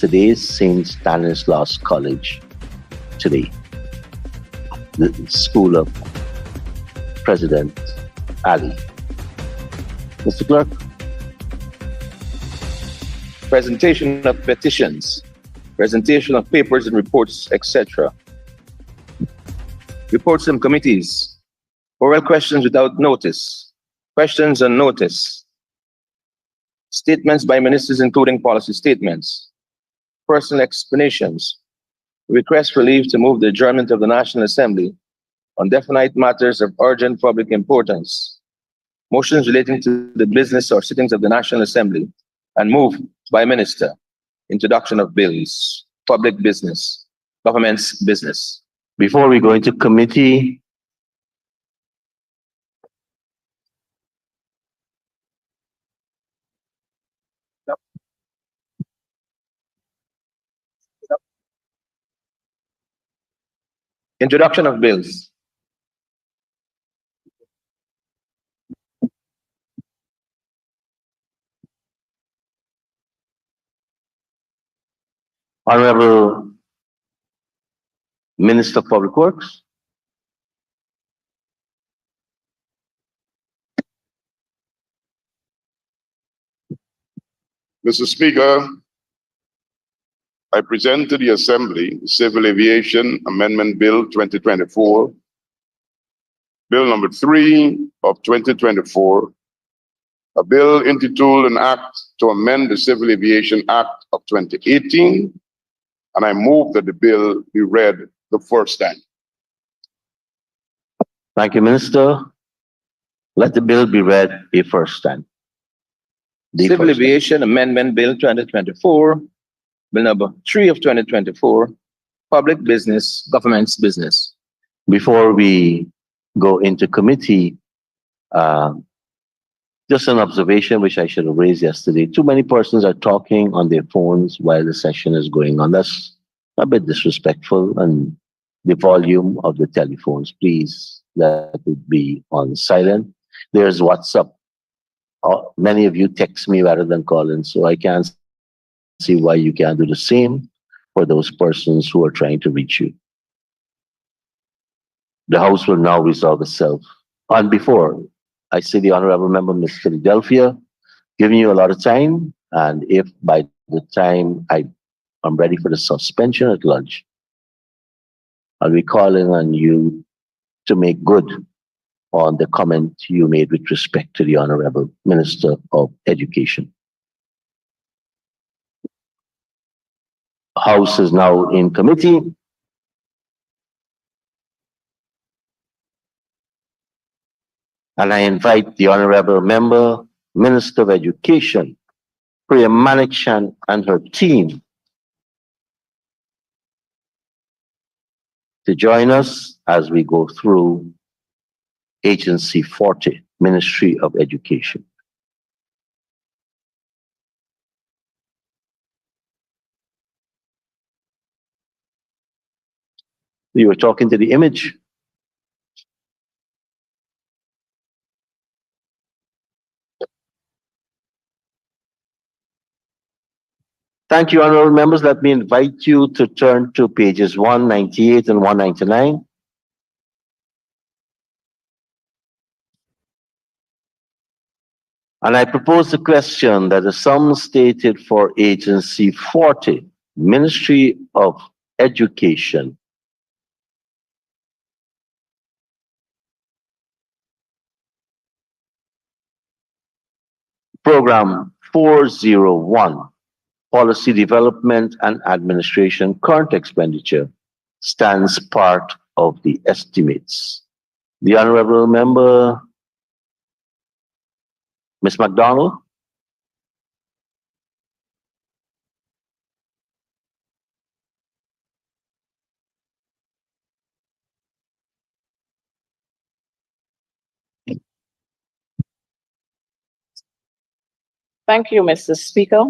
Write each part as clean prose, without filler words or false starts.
today's St. Stanislaus College today, the School of President Ali. Mr. Clerk. Presentation of petitions, presentation of papers and reports, etc. Reports from committees, oral questions without notice, questions on notice, statements by ministers including policy statements, personal explanations, request for leave to move the adjournment of the National Assembly on definite matters of urgent public importance, motions relating to the business or sittings of the National Assembly, and move by minister, introduction of bills, public business, government's business. Before we go into committee, Introduction of bills. Honorable Minister of Public Works. Mr. Speaker, I present to the Assembly the Civil Aviation Amendment Bill 2024, Bill number 3 of 2024, a bill intituled an act to amend the Civil Aviation Act of 2018, and I move that the bill be read the first time. Thank you, Minister. Let the bill be read a first time. Civil Aviation Amendment Bill 2024, Bill number 3 of 2024, public business, government's business. Before we go into committee, just an observation which I should have raised yesterday. Too many persons are talking on their phones while the session is going on. That's a bit disrespectful, and the volume of the telephones, please let it be on silent. There's WhatsApp. Many of you text me rather than call in, so I can't see why you can't do the same for those persons who are trying to reach you. The House will now resolve itself. And before, I see the Honorable Member, Ms. Philadelphia, giving you a lot of time, and if by the time I'm ready for the suspension at lunch, I'll be calling on you to make good on the comment you made with respect to the Honorable Minister of Education. House is now in committee. And I invite the Honorable Member, Minister of Education, Priya Manikchan, and her team to join us as we go through Agency 40, Ministry of Education. You were talking to the image. Thank you, honorable members. Let me invite you to turn to pages 198 and 199. And I propose the question that the sum stated for Agency 40, Ministry of Education, Program 401, Policy Development and Administration, current expenditure, stands part of the estimates. The honorable member, Ms. McDonald. Thank you, Mr. Speaker.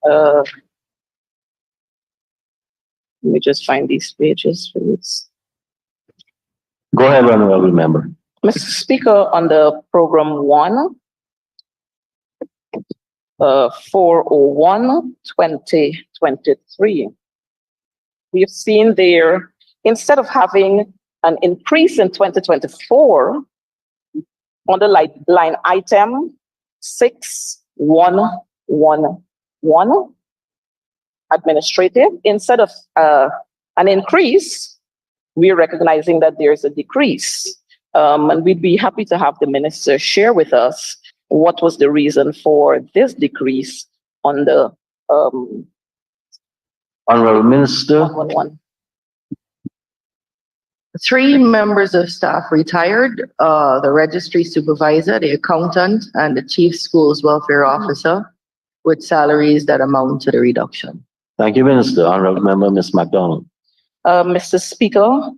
Let me just find these pages, please. Go ahead, honorable member. Mr. Speaker, on the program 1, 401, 2023. We have seen there, instead of having an increase in 2024, on the line item 6111, administrative, instead of an increase, we're recognizing that there's a decrease. And we'd be happy to have the minister share with us what was the reason for this decrease on the Honorable Minister. 111. 3 members of staff retired, the registry supervisor, the accountant, and the chief schools welfare officer, with salaries that amount to the reduction. Thank you, Minister. Honorable Member Ms. MacDonald. Mr. Speaker,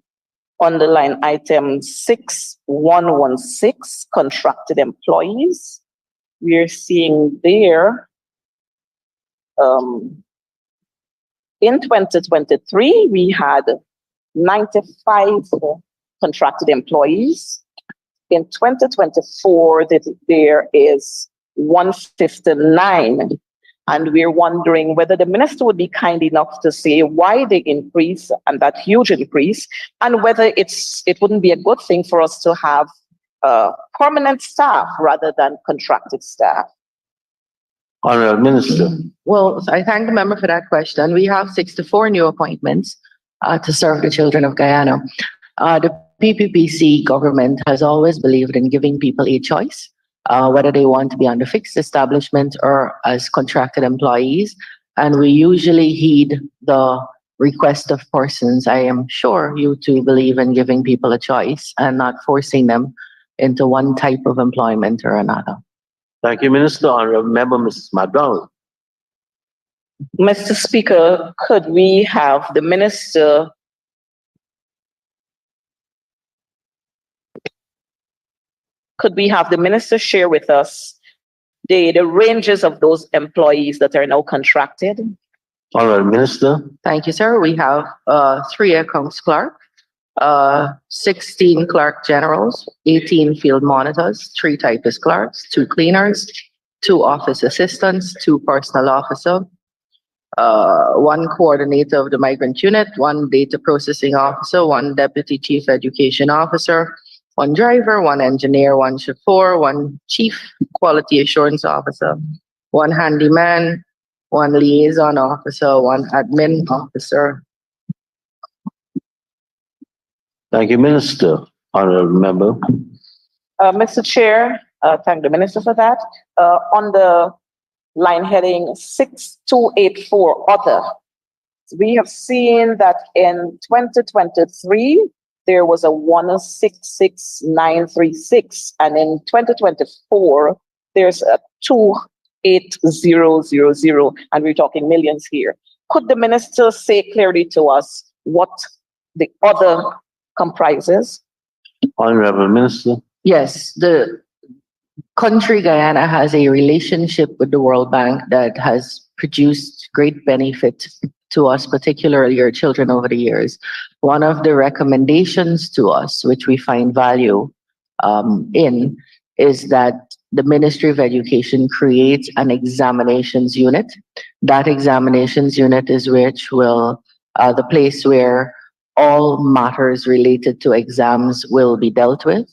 on the line item 6116, contracted employees, we're seeing there in 2023, we had 95 contracted employees. In 2024, there is 159. And we're wondering whether the minister would be kind enough to say why the increase and that huge increase, and whether it wouldn't be a good thing for us to have permanent staff rather than contracted staff. Honorable Minister. Well, I thank the member for that question. We have 64 new appointments to serve the children of Guyana. The PPPC government has always believed in giving people a choice, whether they want to be under fixed establishment or as contracted employees. And we usually heed the request of persons. I am sure you too believe in giving people a choice and not forcing them into one type of employment or another. Thank you, Minister. Honorable Member Mrs. MacDonald. Mr. Speaker, could we have the minister share with us the ranges of those employees that are now contracted? Honorable Minister. Thank you, sir. We have 3 accounts clerk, 16 clerk generals, 18 field monitors, 3 typist clerks, 2 cleaners, 2 office assistants, 2 personal officer, 1 coordinator of the migrant unit, 1 data processing officer, 1 deputy chief education officer, 1 driver, 1 engineer, 1 chauffeur, 1 chief quality assurance officer, 1 handyman, 1 liaison officer, 1 admin officer. Thank you, Minister. Honorable Member. Mr. Chair, thank the minister for that. On the line heading 6284 other, we have seen that in 2023, there was a 166936, and in 2024, there's a 28000, and we're talking millions here. Could the minister say clearly to us what the other comprises? Honorable Minister. Yes, the country Guyana has a relationship with the World Bank that has produced great benefit to us, particularly our children over the years. One of the recommendations to us, which we find value in, is that the Ministry of Education creates an examinations unit. That examinations unit is the place where all matters related to exams will be dealt with.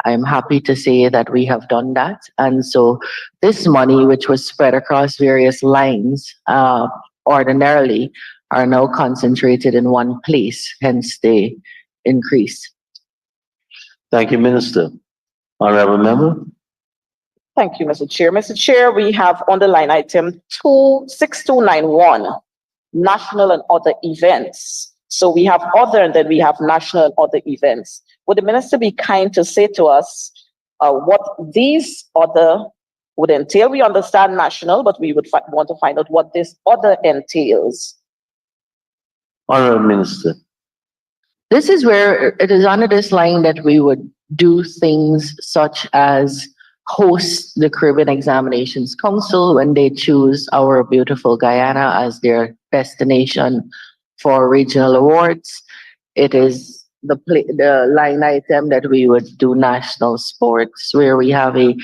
I'm happy to say that we have done that. And so this money, which was spread across various lines ordinarily, are now concentrated in one place, hence the increase. Thank you, Minister. Honorable Member. Thank you, Mr. Chair. Mr. Chair, we have on the line item 6291, national and other events. So we have other, and then we have national and other events. Would the minister be kind to say to us what these other would entail? We understand national, but we would want to find out what this other entails. Honorable Minister. This is where it is under this line that we would do things such as host the Caribbean Examinations Council when they choose our beautiful Guyana as their destination for regional awards. It is the line item that we would do national sports, where we have a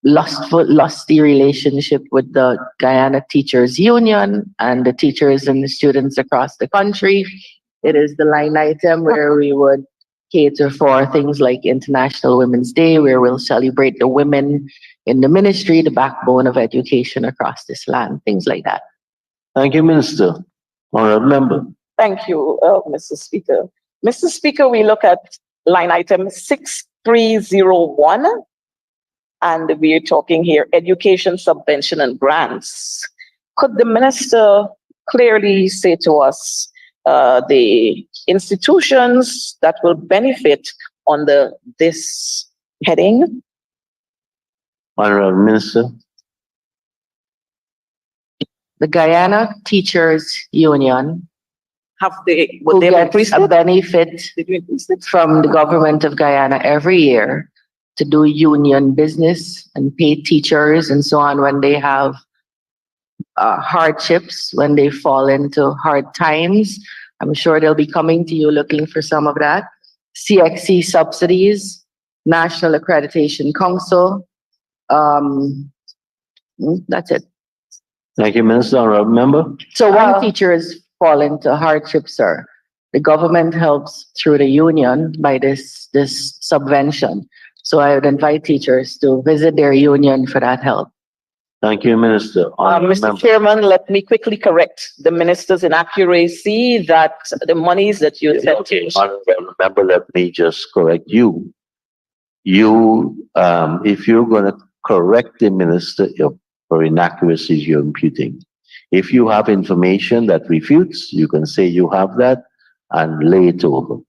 lusty relationship with the Guyana Teachers Union and the teachers and the students across the country. It is the line item where we would cater for things like International Women's Day, where we'll celebrate the women in the ministry, the backbone of education across this land, things like that. Thank you, Minister. Honorable Member. Thank you, Mr. Speaker. Mr. Speaker, we look at line item 6301, and we're talking here education subvention and grants. Could the minister clearly say to us the institutions that will benefit under this heading? Honorable Minister. The Guyana Teachers Union, Would who they gets increase a it? benefit Did you increase it? from the government of Guyana every year to do union business and pay teachers and so on when they have hardships, when they fall into hard times. I'm sure they'll be coming to you looking for some of that. CXC subsidies, National Accreditation Council. That's it. Thank you, Minister. Honorable Member. So when teachers fall into hardship, sir, the government helps through the union by this subvention. So I would invite teachers to visit their union for that help. Thank you, Minister. Honorable Mr. Member. Chairman, let me quickly correct the minister's inaccuracy that the monies that you said. Okay, Honorable Member, let me just correct you. If you're going to correct the minister for inaccuracies you're imputing, if you have information that refutes, you can say you have that and lay it over,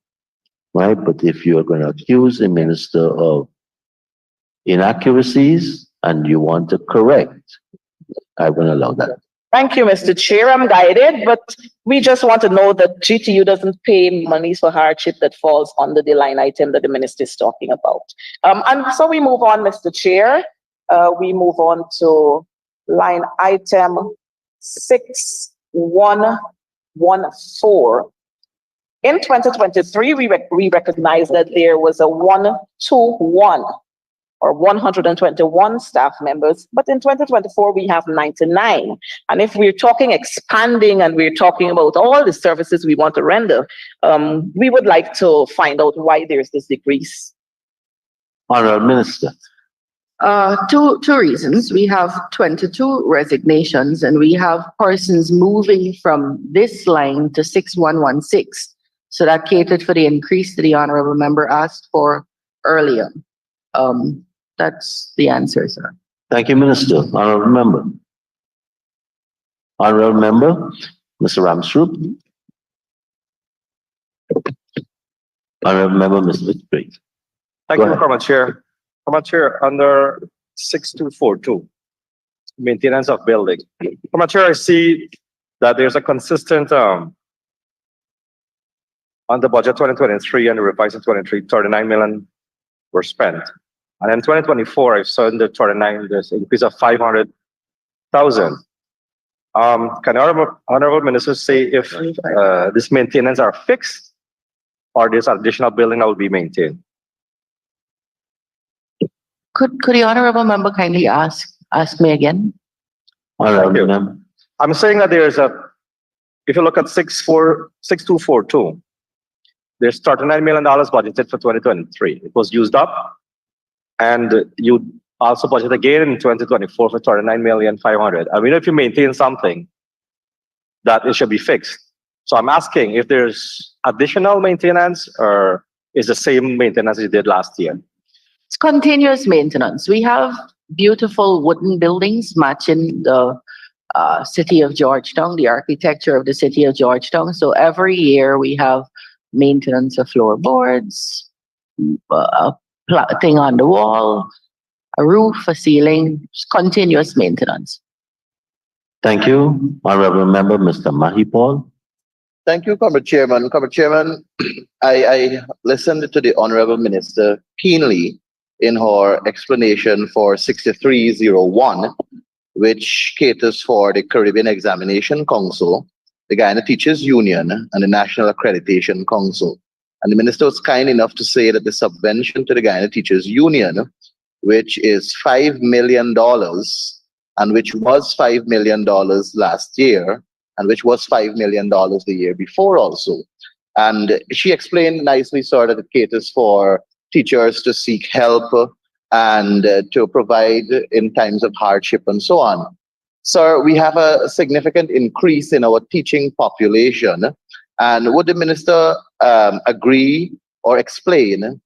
right? But if you're going to accuse the minister of inaccuracies and you want to correct, I won't allow that. Thank you, Mr. Chair. I'm guided, but we just want to know that GTU doesn't pay monies for hardship that falls under the line item that the minister is talking about. And so we move on, Mr. Chair. We move on to line item 6114. In 2023, we recognize that there was a 121 or 121 staff members, but in 2024, we have 99. And if we're talking expanding and we're talking about all the services we want to render, we would like to find out why there's this decrease. Honorable Minister. Two reasons. We have 22 resignations and we have persons moving from this line to 6116. So that catered for the increase that the honorable member asked for earlier. That's the answer, sir. Thank you, Minister. Honorable Member. Honorable Member, Mr. Ramsrup. Honorable Member, Mr. Victory. Thank Go you, ahead. Madam Chair. Madam Chair, under 6242, maintenance of building. Madam Chair, I see that there's a consistent on the budget 2023 and the revised in 23, 39 million were spent. And in 2024, I saw in the 39, there's an increase of 500,000. Can honorable minister say if this maintenance are fixed or this additional building that will be maintained? Could the honorable member kindly ask me again? Honorable you. Member. I'm saying that there's if you look at 6242, there's $39 million budgeted for 2023. It was used up. And you also budget again in 2024 for 39,500,000. I mean, if you maintain something, that it should be fixed. So I'm asking if there's additional maintenance or is the same maintenance you did last year? It's continuous maintenance. We have beautiful wooden buildings matching the city of Georgetown, the architecture of the city of Georgetown. So every year we have maintenance of floorboards, thing on the wall, a roof, a ceiling, continuous maintenance. Thank you. Honorable Member, Mr. Mahipal. Thank you, Comrade Chairman. Comrade Chairman, I listened to the Honorable Minister keenly in her explanation for 6301, which caters for the Caribbean Examination Council, the Guyana Teachers Union, and the National Accreditation Council. And the minister was kind enough to say that the subvention to the Guyana Teachers Union which is $5 million, and which was $5 million last year, and which was $5 million the year before also. And she explained nicely, sir, that it caters for teachers to seek help and to provide in times of hardship and so on. Sir, we have a significant increase in our teaching population. And would the minister agree or explain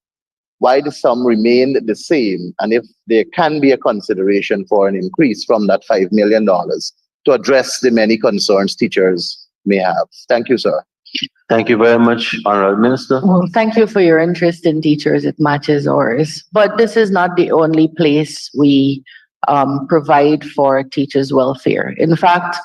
why the sum remained the same, and if there can be a consideration for an increase from that $5 million to address the many concerns teachers may have? Thank you, sir. Thank you very much, Honorable Minister. Well, thank you for your interest in teachers. It matches ours. But this is not the only place we provide for teachers' welfare. In fact,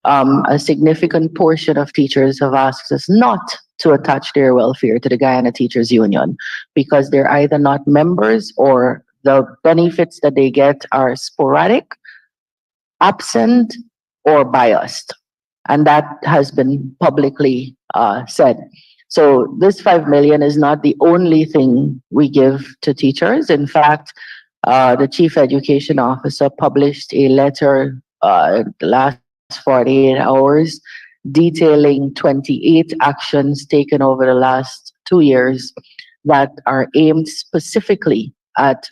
a significant portion of teachers have asked us not to attach their welfare to the Guyana Teachers Union because they're either not members or the benefits that they get are sporadic, absent, or biased. And that has been publicly said. So this 5 million is not the only thing we give to teachers. In fact, the Chief Education Officer published a letter the last 48 hours detailing 28 actions taken over the last 2 years that are aimed specifically at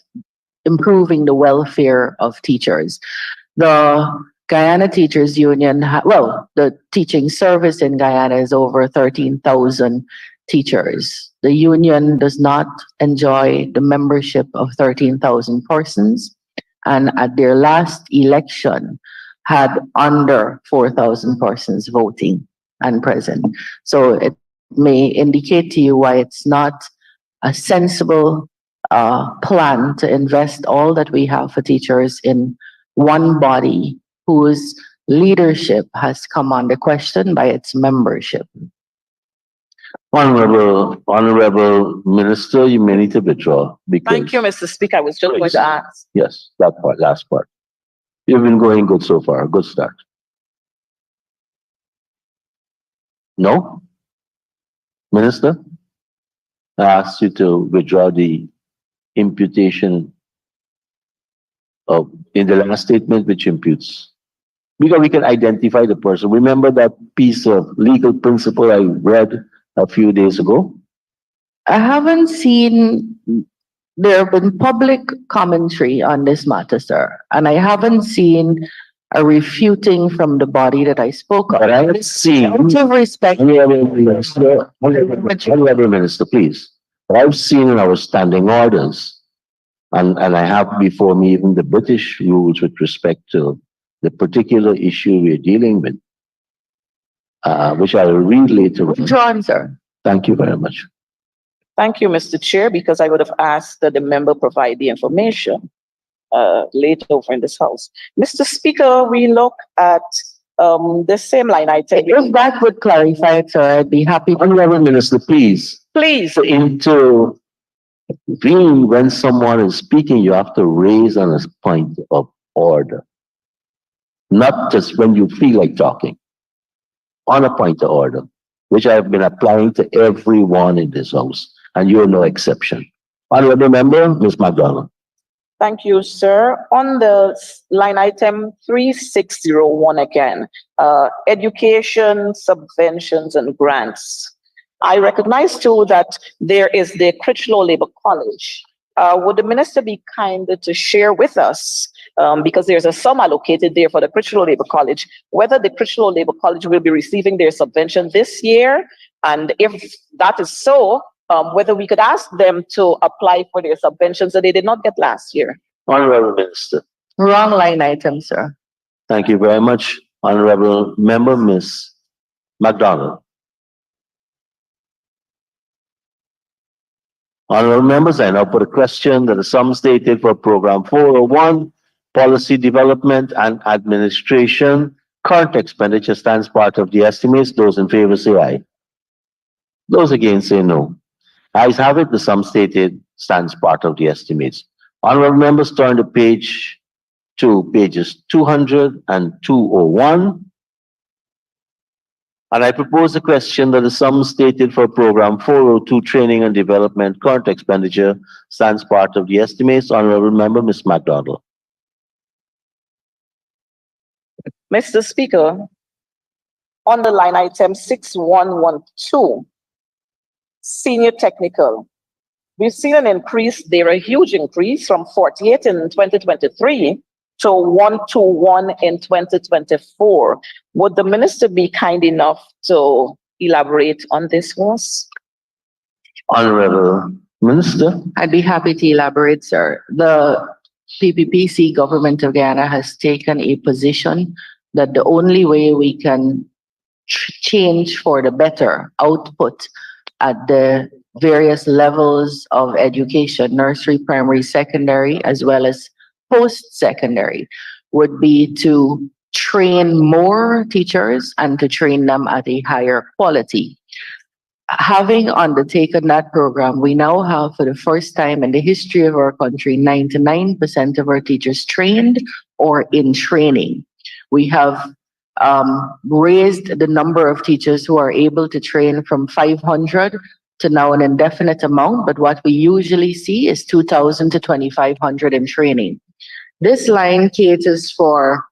improving the welfare of teachers. The Guyana Teachers Union, the teaching service in Guyana is over 13,000 teachers. The union does not enjoy the membership of 13,000 persons, and at their last election had under 4,000 persons voting and present. So it may indicate to you why it's not a sensible plan to invest all that we have for teachers in one body whose leadership has come under question by its membership. Honorable Minister, you may need to withdraw because. Thank you, Mr. Speaker. I was just going to ask. Yes, that part, last part. You've been going good so far. Good start. No? Minister? I asked you to withdraw the imputation of in the last statement which imputes. Because we can identify the person. Remember that piece of legal principle I read a few days ago? I haven't seen, there have been public commentary on this matter, sir, and I haven't seen a refuting from the body that I spoke of. But I have seen. Out of respect. Honorable Minister, please. But I've seen in our standing orders, and I have before me even the British rules with respect to the particular issue we're dealing with, which I'll read later. Withdrawn, sir. Thank you very much. Thank you, Mr. Chair, because I would have asked that the member provide the information later over in this house. Mr. Speaker, we look at the same line item. If that would clarify it, sir, I'd be happy. Honorable Minister, please. Please. Into really, when someone is speaking, you have to raise on a point of order. Not just when you feel like talking. On a point of order, which I have been applying to everyone in this house, and you're no exception. Honorable Member, Ms. McDonald. Thank you, sir. On the line item 3601 again, education, subventions, and grants. I recognize too that there is the Critchlow Labour College. Would the minister be kind to share with us, because there's a sum allocated there for the Critchlow Labour College, whether the Critchlow Labour College will be receiving their subvention this year, and if that is so, whether we could ask them to apply for their subventions that they did not get last year. Honorable Minister. Wrong line item, sir. Thank you very much. Honorable Member, Ms. McDonald. Honorable members, I now put a question that the sum stated for Program 401, Policy Development and Administration, current expenditure stands part of the estimates. Those in favor say aye. Those against say no. Ayes have it, the sum stated stands part of the estimates. Honorable members, turn to pages 200 and 201. And I propose a question that the sum stated for program 402 training and development current expenditure stands part of the estimates. Honorable Member, Ms. McDonald. Mr. Speaker, on the line item 6112, senior technical, we've seen an increase there, a huge increase from 48 in 2023 to 121 in 2024. Would the minister be kind enough to elaborate on this for us? Honorable Minister. I'd be happy to elaborate, sir. The PPPC government of Guyana has taken a position that the only way we can change for the better output at the various levels of education, nursery, primary, secondary, as well as post-secondary, would be to train more teachers and to train them at a higher quality. Having undertaken that program, we now have, for the first time in the history of our country, 99% of our teachers trained or in training. We have raised the number of teachers who are able to train from 500 to now an indefinite amount, but what we usually see is 2,000 to 2,500 in training. This line caters for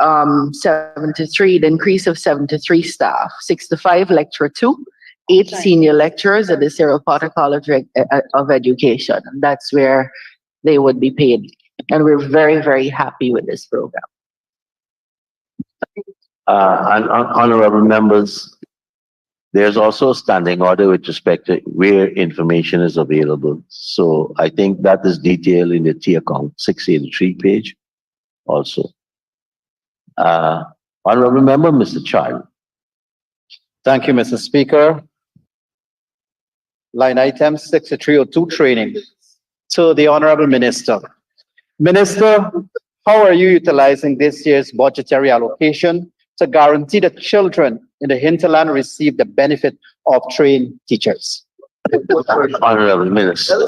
73, the increase of 73 staff, 65 lecturer 2, 8 senior lecturers at the Cyril Potter College of Education. And that's where they would be paid. And we're very, very happy with this program. And honorable members, there's also a standing order with respect to where information is available. So I think that is detailed in the T account 683 page also. Honorable member, Mr. Child. Thank you, Mr. Speaker. Line item 6302 training. To the Honorable Minister. Minister, how are you utilizing this year's budgetary allocation to guarantee that children in the hinterland receive the benefit of trained teachers? Honorable Minister.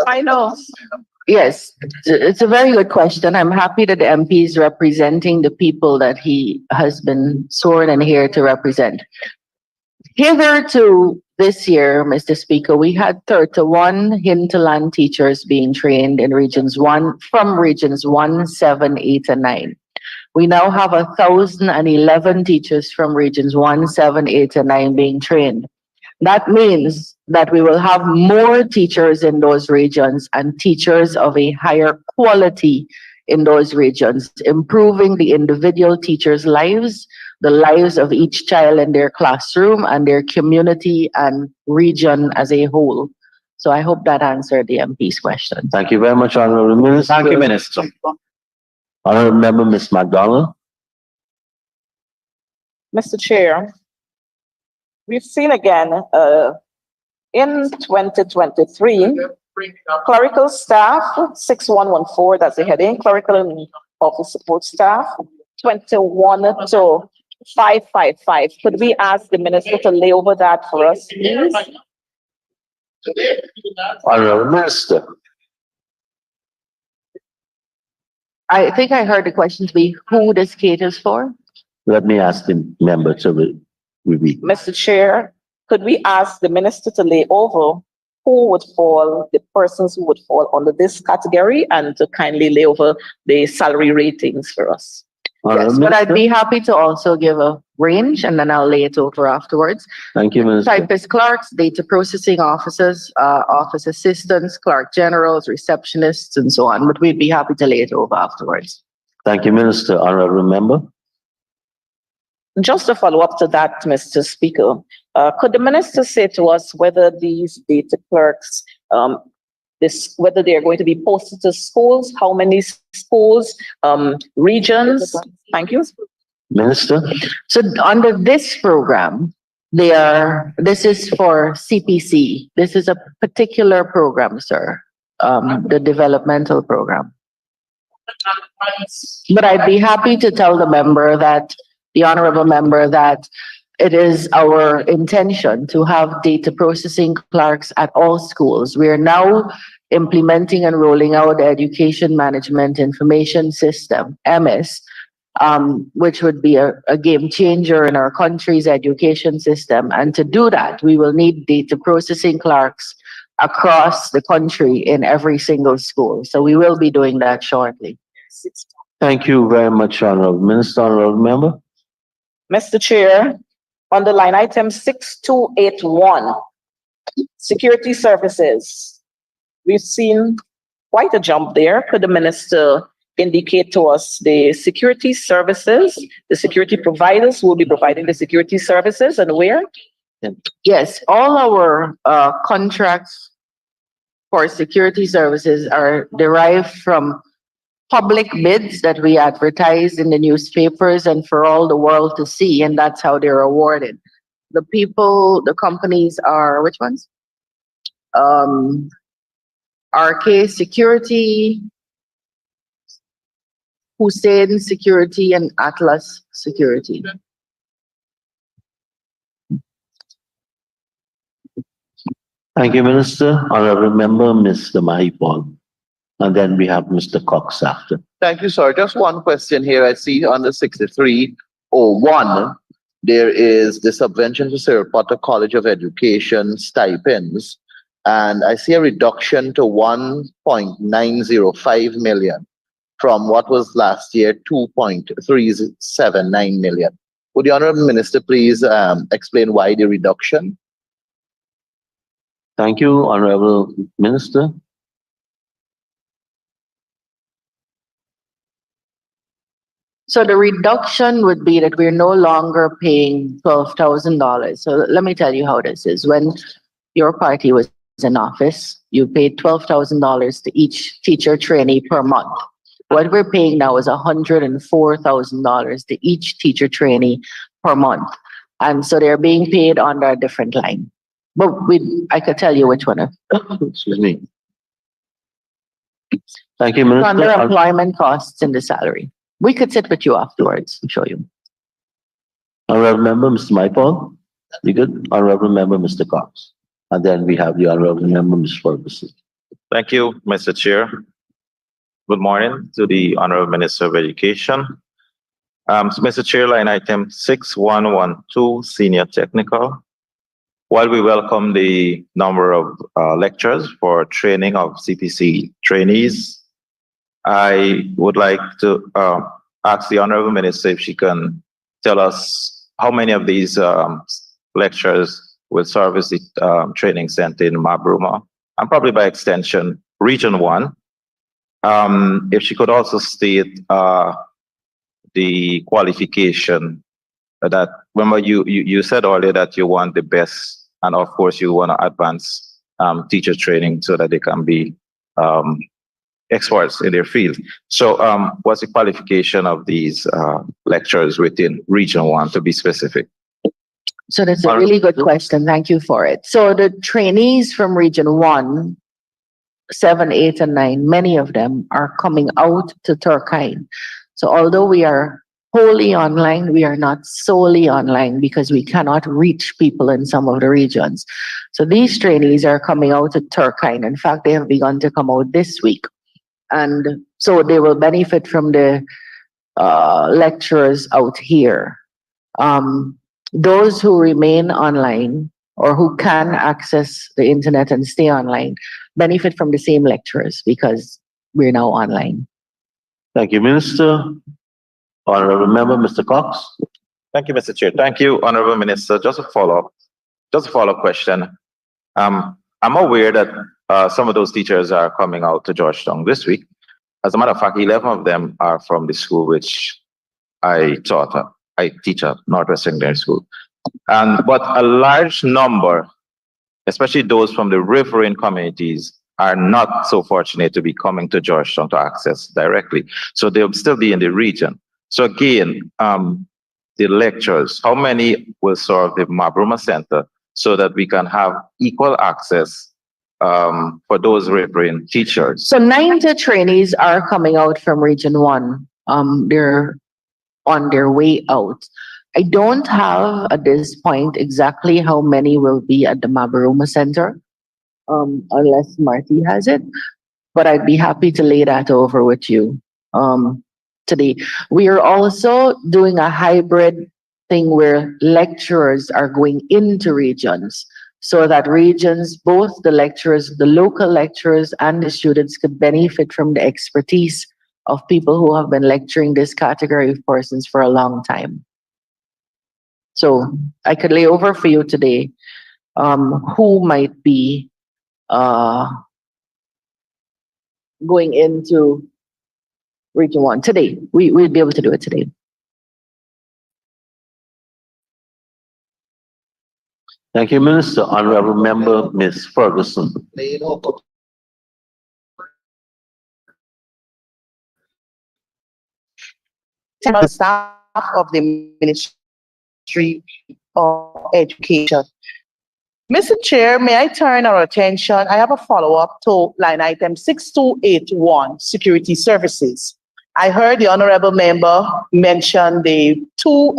I know. Yes, it's a very good question. I'm happy that the MP is representing the people that he has been sworn in here to represent. Hitherto this year, Mr. Speaker, we had 31 hinterland teachers being trained in regions 1, from regions 1, 7, 8, and 9. We now have 1,011 teachers from regions 1, 7, 8, and 9 being trained. That means that we will have more teachers in those regions and teachers of a higher quality in those regions, improving the individual teachers' lives, the lives of each child in their classroom and their community and region as a whole. So I hope that answered the MP's question. Thank you very much, Honorable Minister. Thank you, Minister. Honorable member, Ms. McDonald. Mr. Chair, we've seen again in 2023, clerical staff, 6114, that's the heading, clerical and office support staff, 21 to 555. Could we ask the minister to lay over that for us, please? Honorable Minister. I think I heard the question to be who this caters for. Let me ask the member to repeat. Mr. Chair, could we ask the minister to lay over who would fall, the persons who would fall under this category, and to kindly lay over the salary ratings for us? Yes, but I'd be happy to also give a range and then I'll lay it over afterwards. Thank you, Minister. Typist clerks, data processing officers, office assistants, clerk generals, receptionists, and so on. But we'd be happy to lay it over afterwards. Thank you, Minister. Honorable member. Just to follow up to that, Mr. Speaker, could the minister say to us whether these data clerks, whether they are going to be posted to schools, how many schools, regions? Thank you. Minister. So under this program, this is for CPC. This is a particular program, sir, the developmental program. But I'd be happy to tell the honorable member that it is our intention to have data processing clerks at all schools. We are now implementing and rolling out the Education Management Information System, MS, which would be a game changer in our country's education system. And to do that, we will need data processing clerks across the country in every single school. So we will be doing that shortly. Thank you very much, Honorable Minister. Honorable Member. Mr. Chair, on the line item 6281, security services. We've seen quite a jump there. Could the minister indicate to us the security services, the security providers who will be providing the security services and where? Yes, all our contracts for security services are derived from public bids that we advertise in the newspapers and for all the world to see, and that's how they're awarded. The companies are, which ones? RK Security, Hussein Security, and Atlas Security. Thank you, Minister. Honorable Member, Mr. Mahipal. And then we have Mr. Cox after. Thank you, sir. Just one question here. I see under 6301, there is the subvention to Sir Potter College of Education stipends. And I see a reduction to 1.905 million from what was last year, 2.379 million. Would the Honorable Minister please explain why the reduction? Thank you, Honorable Minister. So the reduction would be that we're no longer paying $12,000. So let me tell you how this is. When your party was in office, you paid $12,000 to each teacher trainee per month. What we're paying now is $104,000 to each teacher trainee per month. And so they're being paid under a different line. But I could tell you which one. Excuse me. Thank you, Minister. Under employment costs in the salary. We could sit with you afterwards and show you. Honorable Member, Mr. Mahipal. You good? Honorable Member, Mr. Cox. And then we have the Honorable Member, Ms. Ferguson. Thank you, Mr. Chair. Good morning to the Honorable Minister of Education. So Mr. Chair, line item 6112, Senior Technical. While we welcome the number of lectures for training of CPC trainees, I would like to ask the Honorable Minister if she can tell us how many of these lectures will service the training center in Mabruma, and probably by extension, Region 1. If she could also state the qualification that, remember you said earlier that you want the best, and of course you want to advance teacher training so that they can be experts in their field. So what's the qualification of these lecturers within Region 1, to be specific? So that's a really good question. Thank you for it. So the trainees from Region 1, 7, 8, and 9, many of them are coming out to Turkine. So although we are wholly online, we are not solely online because we cannot reach people in some of the regions. So these trainees are coming out to Turkine. In fact, they have begun to come out this week. And so they will benefit from the lecturers out here. Those who remain online or who can access the internet and stay online benefit from the same lecturers because we're now online. Thank you, Minister. Honorable Member, Mr. Cox. Thank you, Mr. Chair. Thank you, Honorable Minister. Just a follow-up question. I'm aware that some of those teachers are coming out to Georgetown this week. As a matter of fact, 11 of them are from the school which I teach at Northwest Secondary School. But a large number, especially those from the riverine communities, are not so fortunate to be coming to Georgetown to access directly. So they'll still be in the region. So again, the lectures, how many will serve the Mabruma Center so that we can have equal access for those riverine teachers? So 90 trainees are coming out from Region 1. They're on their way out. I don't have at this point exactly how many will be at the Mabruma Center, unless Marty has it, but I'd be happy to lay that over with you. today. We are also doing a hybrid thing where lecturers are going into regions so that regions, both the lecturers, the local lecturers and the students could benefit from the expertise of people who have been lecturing this category of persons for a long time. So I could lay over for you today who might be going into Region 1 today. We'd be able to do it today. Thank you, Minister. Honorable Member, Ms. Ferguson. The staff of the Ministry of Education. Mr. Chair, may I turn our attention? I have a follow-up to line item 6281, security services. I heard the honorable member mention the two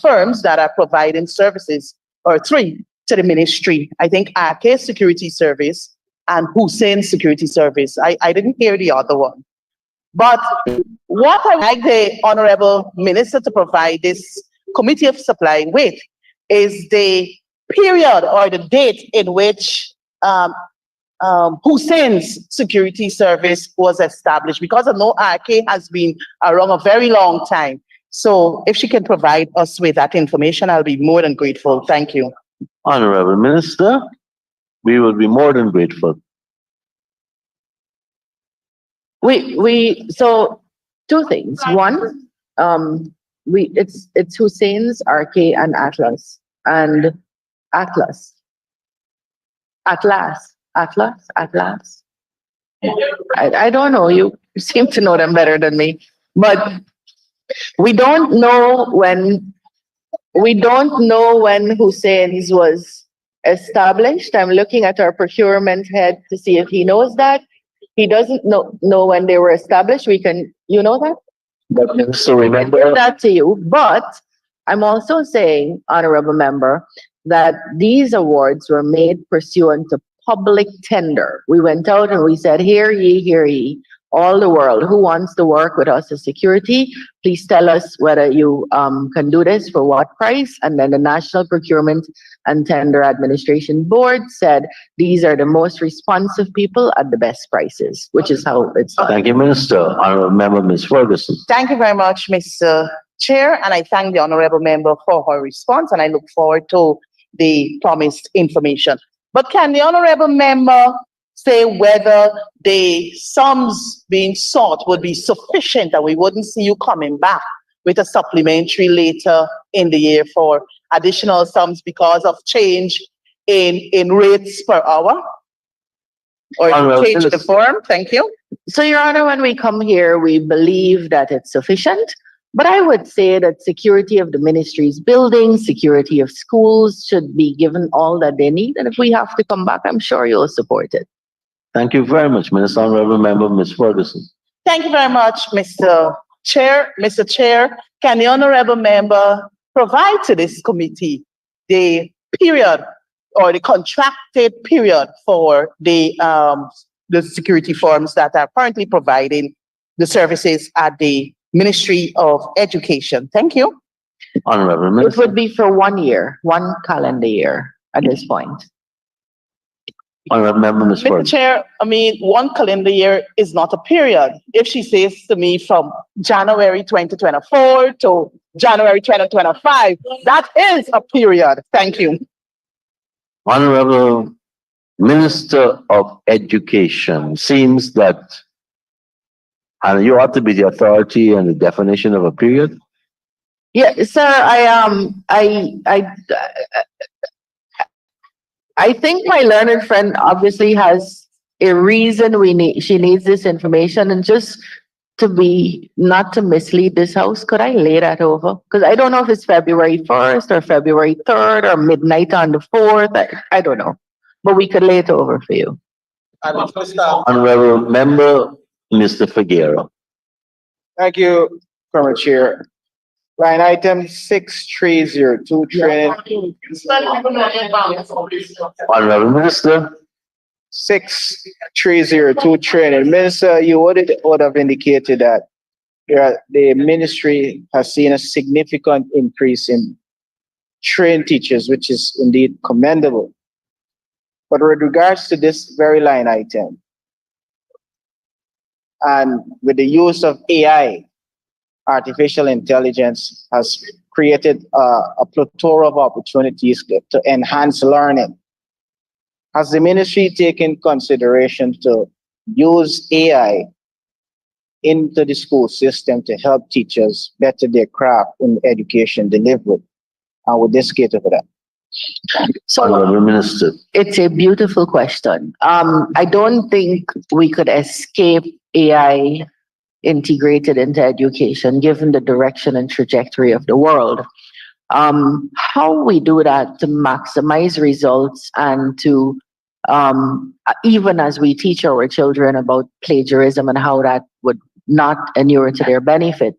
firms that are providing services, or three, to the ministry. I think AK Security Service and Hussein Security Service. I didn't hear the other one. But what I would like the honorable minister to provide this committee of supply with is the period or the date in which Hussein's security service was established, because I know RK has been around a very long time. So if she can provide us with that information, I'll be more than grateful. Thank you. Honorable Minister, we will be more than grateful. So two things. One, it's Hussein's, RK, and Atlas. And Atlas. I don't know. You seem to know them better than me. But we don't know when Hussein's was established. I'm looking at our procurement head to see if he knows that. He doesn't know when they were established. You know that? But Minister, remember that to you. But I'm also saying, honorable member, that these awards were made pursuant to public tender. We went out and we said, hear ye, all the world, who wants to work with us as security? Please tell us whether you can do this for what price. And then the National Procurement and Tender Administration Board said, these are the most responsive people at the best prices, which is how it's done. Thank you, Minister. Honorable Member, Ms. Ferguson. Thank you very much, Mr. Chair, and I thank the honorable member for her response, and I look forward to the promised information. But can the honorable member say whether the sums being sought would be sufficient and we wouldn't see you coming back with a supplementary later in the year for additional sums because of change in rates per hour? Or change the form? Thank you. So, Your Honor, when we come here, we believe that it's sufficient. But I would say that security of the ministry's buildings, security of schools should be given all that they need. And if we have to come back, I'm sure you'll support it. Thank you very much, Minister. Honorable Member, Ms. Ferguson. Thank you very much, Mr. Chair. Mr. Chair, can the honorable member provide to this committee the period or the contracted period for the security firms that are currently providing the services at the Ministry of Education? Thank you. Honorable Minister. It would be for 1 year, 1 calendar year at this point. Honorable Member, Ms. Mr. Ferguson. Chair, 1 calendar year is not a period. If she says to me from January 2024 to January 2025, that is a period. Thank you. Honorable Minister of Education, seems that and you ought to be the authority and the definition of a period. Yeah, sir, I think my learned friend obviously has a reason she needs this information, and just not to mislead this house, could I lay that over? Because I don't know if it's February 1st or February 3rd or midnight on the 4th. I don't know, but we could lay it over for you. Honorable Member, Mr. Figueroa. Thank you, Mr. Chair. Line item 6302, training. Honorable Minister. 6302, training. Minister, you would have indicated that the ministry has seen a significant increase in trained teachers, which is indeed commendable. But with regards to this very line item, and with the use of AI, artificial intelligence has created a plethora of opportunities to enhance learning. Has the ministry taken consideration to use AI into the school system to help teachers better their craft in education delivery? And would this cater for that? So Honorable Minister. it's a beautiful question. I don't think we could escape AI integrated into education, given the direction and trajectory of the world. How we do that to maximize results and to even as we teach our children about plagiarism and how that would not inure to their benefit,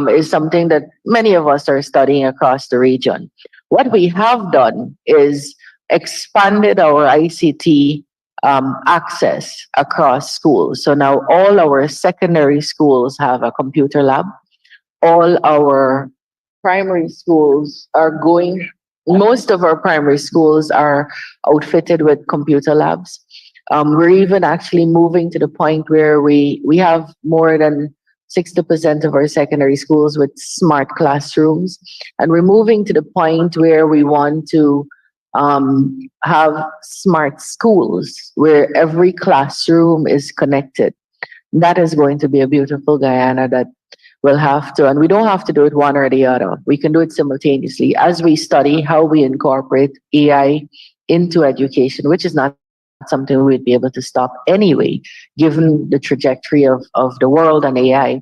is something that many of us are studying across the region. What we have done is expanded our ICT access across schools. So now all our secondary schools have a computer lab. All our primary schools are going, most of our primary schools are outfitted with computer labs. We're even actually moving to the point where we have more than 60% of our secondary schools with smart classrooms. And we're moving to the point where we want to have smart schools where every classroom is connected. That is going to be a beautiful Guyana that will have to, and we don't have to do it one or the other. We can do it simultaneously as we study how we incorporate AI into education, which is not something we'd be able to stop anyway, given the trajectory of the world and AI.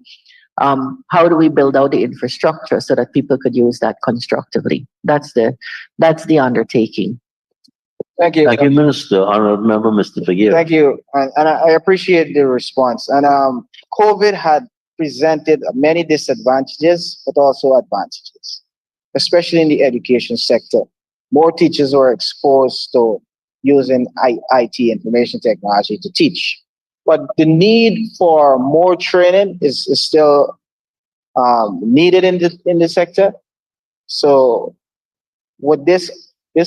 How do we build out the infrastructure so that people could use that constructively? That's the undertaking. Thank you. Thank you, Minister. Honorable Member, Mr. Figueroa. Thank you. And I appreciate the response. And COVID had presented many disadvantages, but also advantages, especially in the education sector. More teachers were exposed to using IT, information technology, to teach. But the need for more training is still needed in the sector. So would this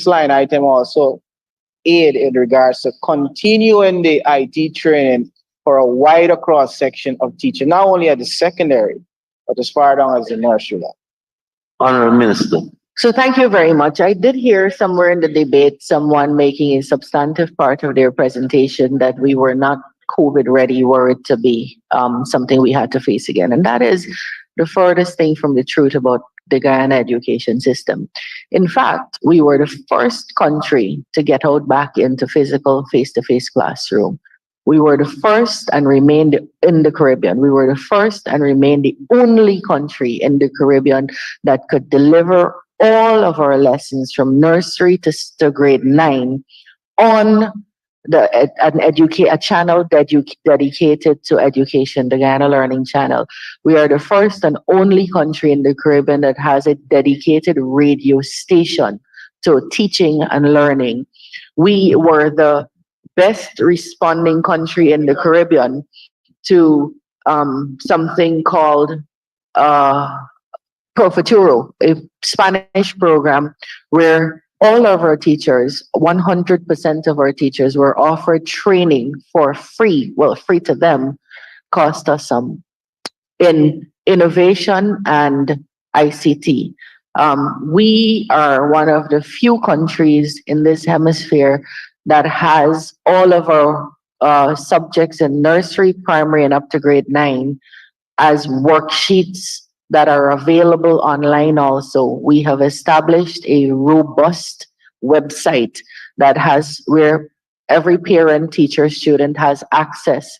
line item also aid in regards to continuing the IT training for a wider cross section of teachers, not only at the secondary, but as far down as the nursery level? Honorable Minister. So thank you very much. I did hear somewhere in the debate someone making a substantive part of their presentation that we were not COVID ready were it to be something we had to face again. And that is the furthest thing from the truth about the Guyana education system. In fact, we were the first country to get out back into physical face-to-face classroom. We were the first and remained in the Caribbean. We were the first and remained the only country in the Caribbean that could deliver all of our lessons from nursery to grade 9 on a channel dedicated to education, the Guyana Learning Channel. We are the first and only country in the Caribbean that has a dedicated radio station to teaching and learning. We were the best responding country in the Caribbean to something called Pro Futuro, a Spanish program where all of our teachers, 100% of our teachers, were offered training for free. Well, free to them, cost us some, in innovation and ICT. We are one of the few countries in this hemisphere that has all of our subjects in nursery, primary, and up to grade 9 as worksheets that are available online also. We have established a robust website that has, where every parent, teacher, student has access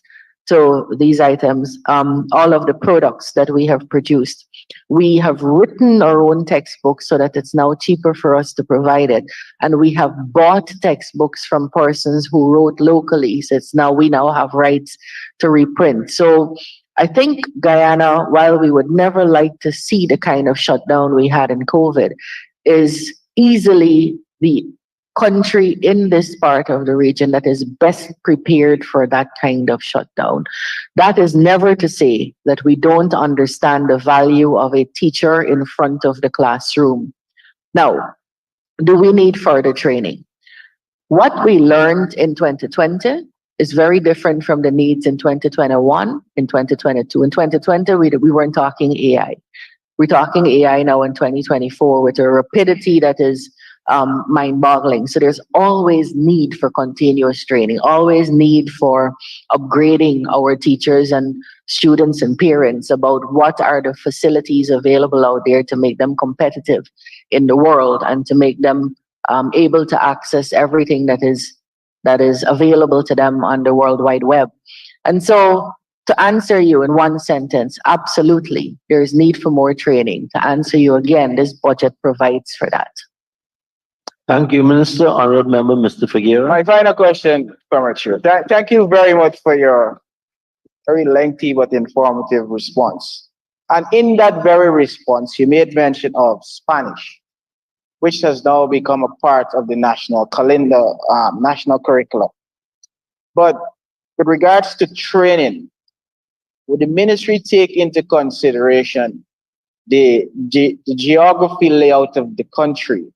to these items, all of the products that we have produced. We have written our own textbooks so that it's now cheaper for us to provide it. And we have bought textbooks from persons who wrote locally. So we now have rights to reprint. So I think Guyana, while we would never like to see the kind of shutdown we had in COVID, is easily the country in this part of the region that is best prepared for that kind of shutdown. That is never to say that we don't understand the value of a teacher in front of the classroom. Now, do we need further training? What we learned in 2020 is very different from the needs in 2021, in 2022. In 2020, we weren't talking AI. We're talking AI now in 2024 with a rapidity that is mind-boggling. So there's always need for continuous training, always need for upgrading our teachers and students and parents about what are the facilities available out there to make them competitive in the world and to make them able to access everything that is available to them on the World Wide Web. And so to answer you in one sentence, absolutely, there is need for more training. To answer you again, this budget provides for that. Thank you, Minister. Honorable Member, Mr. Figueroa. My final question, Comrade Chair. Thank you very much for your very lengthy but informative response. And in that very response, you made mention of Spanish, which has now become a part of the national calendar, national curriculum. But with regards to training, would the ministry take into consideration the geography layout of the country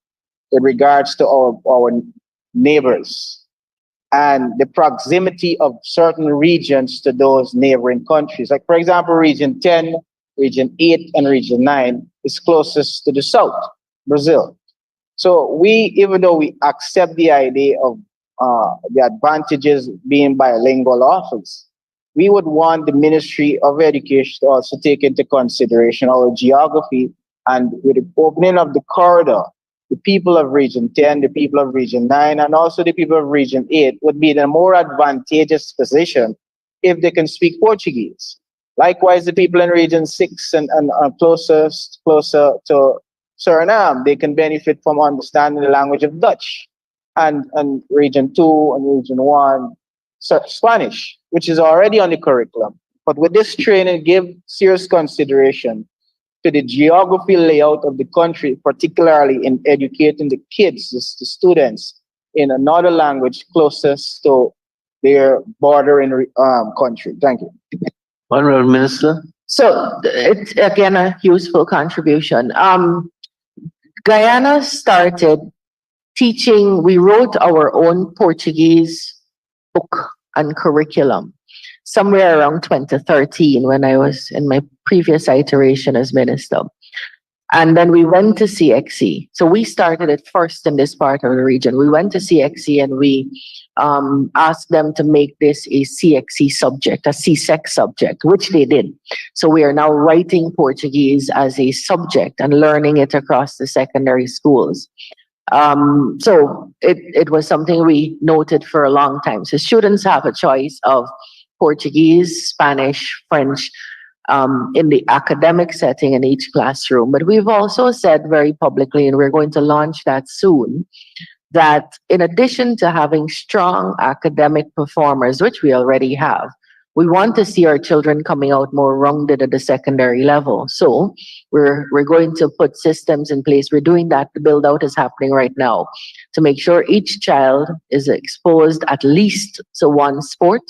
with regards to our neighbors and the proximity of certain regions to those neighboring countries? Like, for example, Region 10, Region 8, and Region 9 is closest to the south, Brazil. So even though we accept the idea of the advantages being bilingual office, we would want the Ministry of Education to also take into consideration our geography, and with the opening of the corridor, the people of Region 10, the people of Region 9, and also the people of Region 8 would be in a more advantageous position if they can speak Portuguese. Likewise, the people in Region 6 and closer to Suriname, they can benefit from understanding the language of Dutch. And Region 2 and Region 1, Spanish, which is already on the curriculum. But with this training, give serious consideration to the geography layout of the country, particularly in educating the kids, the students, in another language closest to their bordering country. Thank you. Honorable Minister. So it's again a useful contribution. Guyana started teaching, we wrote our own Portuguese book and curriculum somewhere around 2013 when I was in my previous iteration as minister. And then we went to CXE. So we started it first in this part of the region. We went to CXE and we asked them to make this a CXE subject, a CSEC subject, which they did. So we are now writing Portuguese as a subject and learning it across the secondary schools. So it was something we noted for a long time. So students have a choice of Portuguese, Spanish, French, in the academic setting in each classroom. But we've also said very publicly, and we're going to launch that soon, that in addition to having strong academic performers, which we already have, we want to see our children coming out more rounded at the secondary level. So we're going to put systems in place. We're doing that. The build out is happening right now to make sure each child is exposed at least to one sport,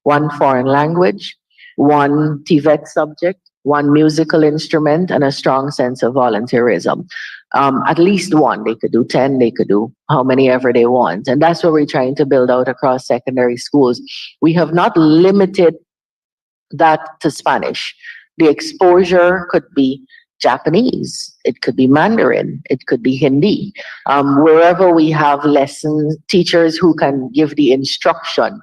one foreign language, one TVET subject, one musical instrument, and a strong sense of volunteerism. At least one. They could do 10, they could do how many ever they want. And that's what we're trying to build out across secondary schools. We have not limited that to Spanish. The exposure could be Japanese, it could be Mandarin, it could be Hindi. Wherever we have lessons, teachers who can give the instruction.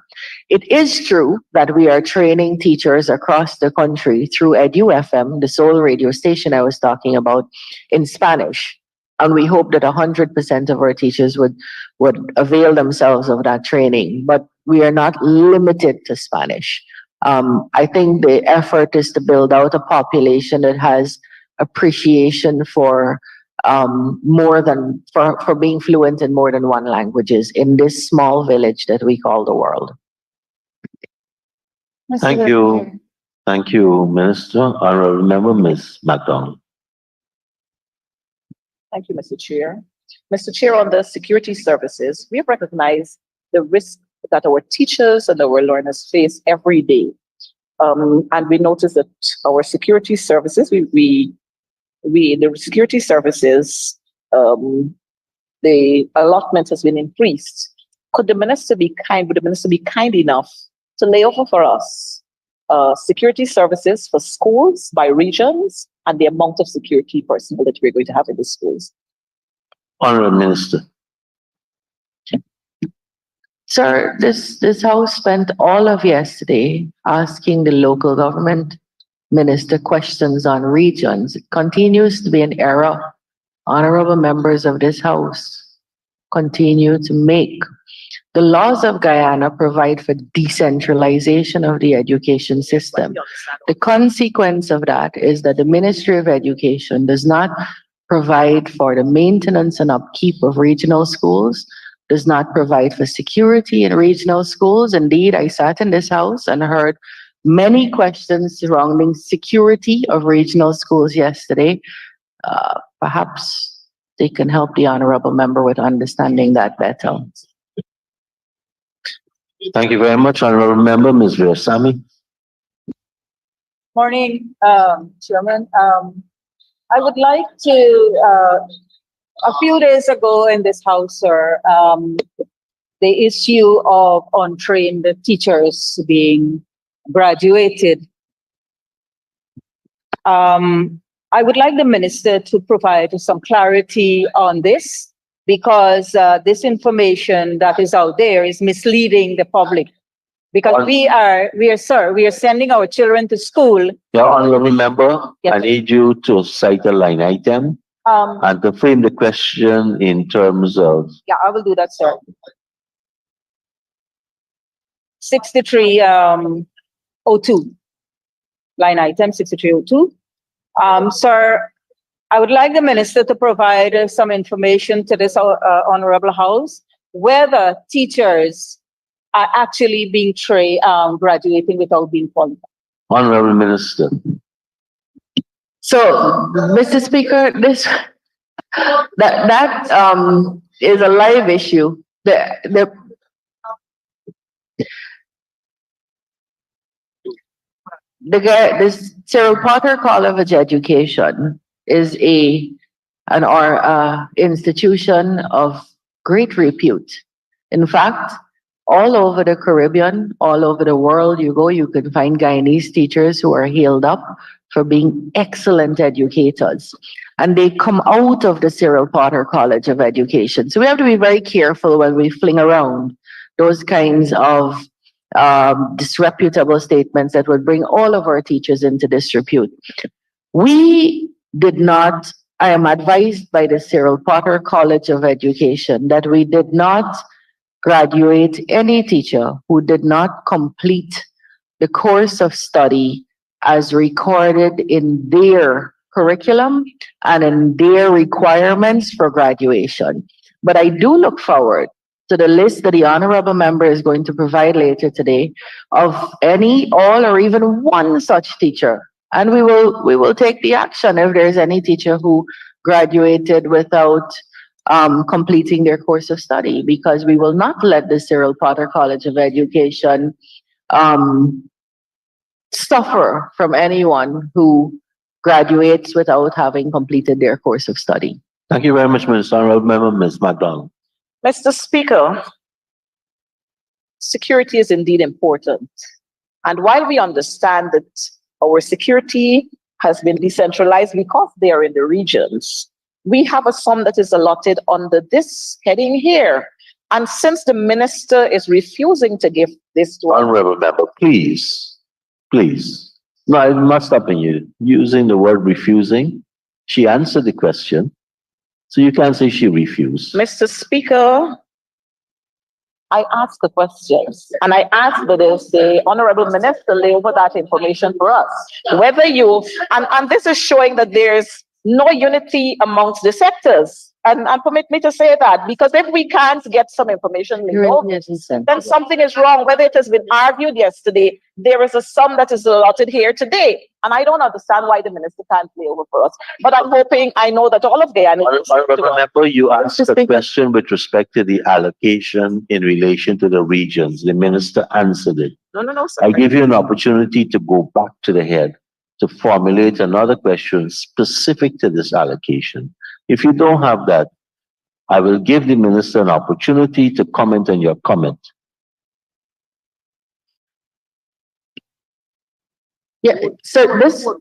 It is true that we are training teachers across the country through EduFM, the sole radio station I was talking about, in Spanish. And we hope that 100% of our teachers would avail themselves of that training. But we are not limited to Spanish. I think the effort is to build out a population that has appreciation for for being fluent in more than one languages in this small village that we call the world. Thank you. Thank you, Minister. Honorable Member, Ms. MacDonald. Thank you, Mr. Chair. Mr. Chair, on the security services, we have recognized the risk that our teachers and our learners face every day. And we noticed that our security services, the security services, the allotment has been increased. Would the minister be kind enough to lay over for us security services for schools by regions and the amount of security personnel that we're going to have in the schools? Honorable Minister. Sir, this House spent all of yesterday asking the local government minister questions on regions. It continues to be an error. Honorable members of this House continue to make. The laws of Guyana provide for decentralization of the education system. The consequence of that is that the Ministry of Education does not provide for the maintenance and upkeep of regional schools, does not provide for security in regional schools. Indeed, I sat in this House and heard many questions surrounding security of regional schools yesterday. Perhaps they can help the honorable member with understanding that better. Thank you very much, Honorable Member. Ms. Virasamy. Morning, Chairman. I would like to, a few days ago in this House, sir, the issue of untrained teachers being graduated. I would like the minister to provide some clarity on this, because this information that is out there is misleading the public. Because we are sending our children to school. Your Honorable Member, Yes. I need you to cite a line item and to frame the question in terms of. Yeah, I will do that, sir. 6302, line item 6302. Sir, I would like the minister to provide some information to this honorable House, whether teachers are actually being graduating without being qualified. Honorable Minister. So, Mr. Speaker, that is a live issue. The Cyril Potter College of Education is an institution of great repute. In fact, all over the Caribbean, all over the world you go, you can find Guyanese teachers who are hailed up for being excellent educators. And they come out of the Cyril Potter College of Education. So we have to be very careful when we fling around those kinds of disreputable statements that would bring all of our teachers into disrepute. We did not, I am advised by the Cyril Potter College of Education that we did not graduate any teacher who did not complete the course of study as recorded in their curriculum and in their requirements for graduation. But I do look forward to the list that the honorable member is going to provide later today of any, all, or even one such teacher. And we will take the action if there's any teacher who graduated without completing their course of study, because we will not let the Cyril Potter College of Education suffer from anyone who graduates without having completed their course of study. Thank you very much, Mr. Honorable Member. Ms. McDonald. Mr. Speaker, security is indeed important. And while we understand that our security has been decentralized because they are in the regions, we have a sum that is allotted under this heading here. And since the minister is refusing to give this to us. Honorable Member, please. No, I must stop you using the word refusing. She answered the question, so you can't say she refused. Mr. Speaker, I asked the questions, and I asked that the honorable minister lay over that information for us. Whether you, and this is showing that there's no unity amongst the sectors. And permit me to say that, because if we can't get some information, then something is wrong. Whether it has been argued yesterday, there is a sum that is allotted here today. And I don't understand why the minister can't play over for us. But I'm hoping, I know that all of Guyana. Remember, you asked a question with respect to the allocation in relation to the regions. The minister answered it. No, sir. I give you an opportunity to go back to the head to formulate another question specific to this allocation. If you don't have that, I will give the minister an opportunity to comment on your comment. Yeah, so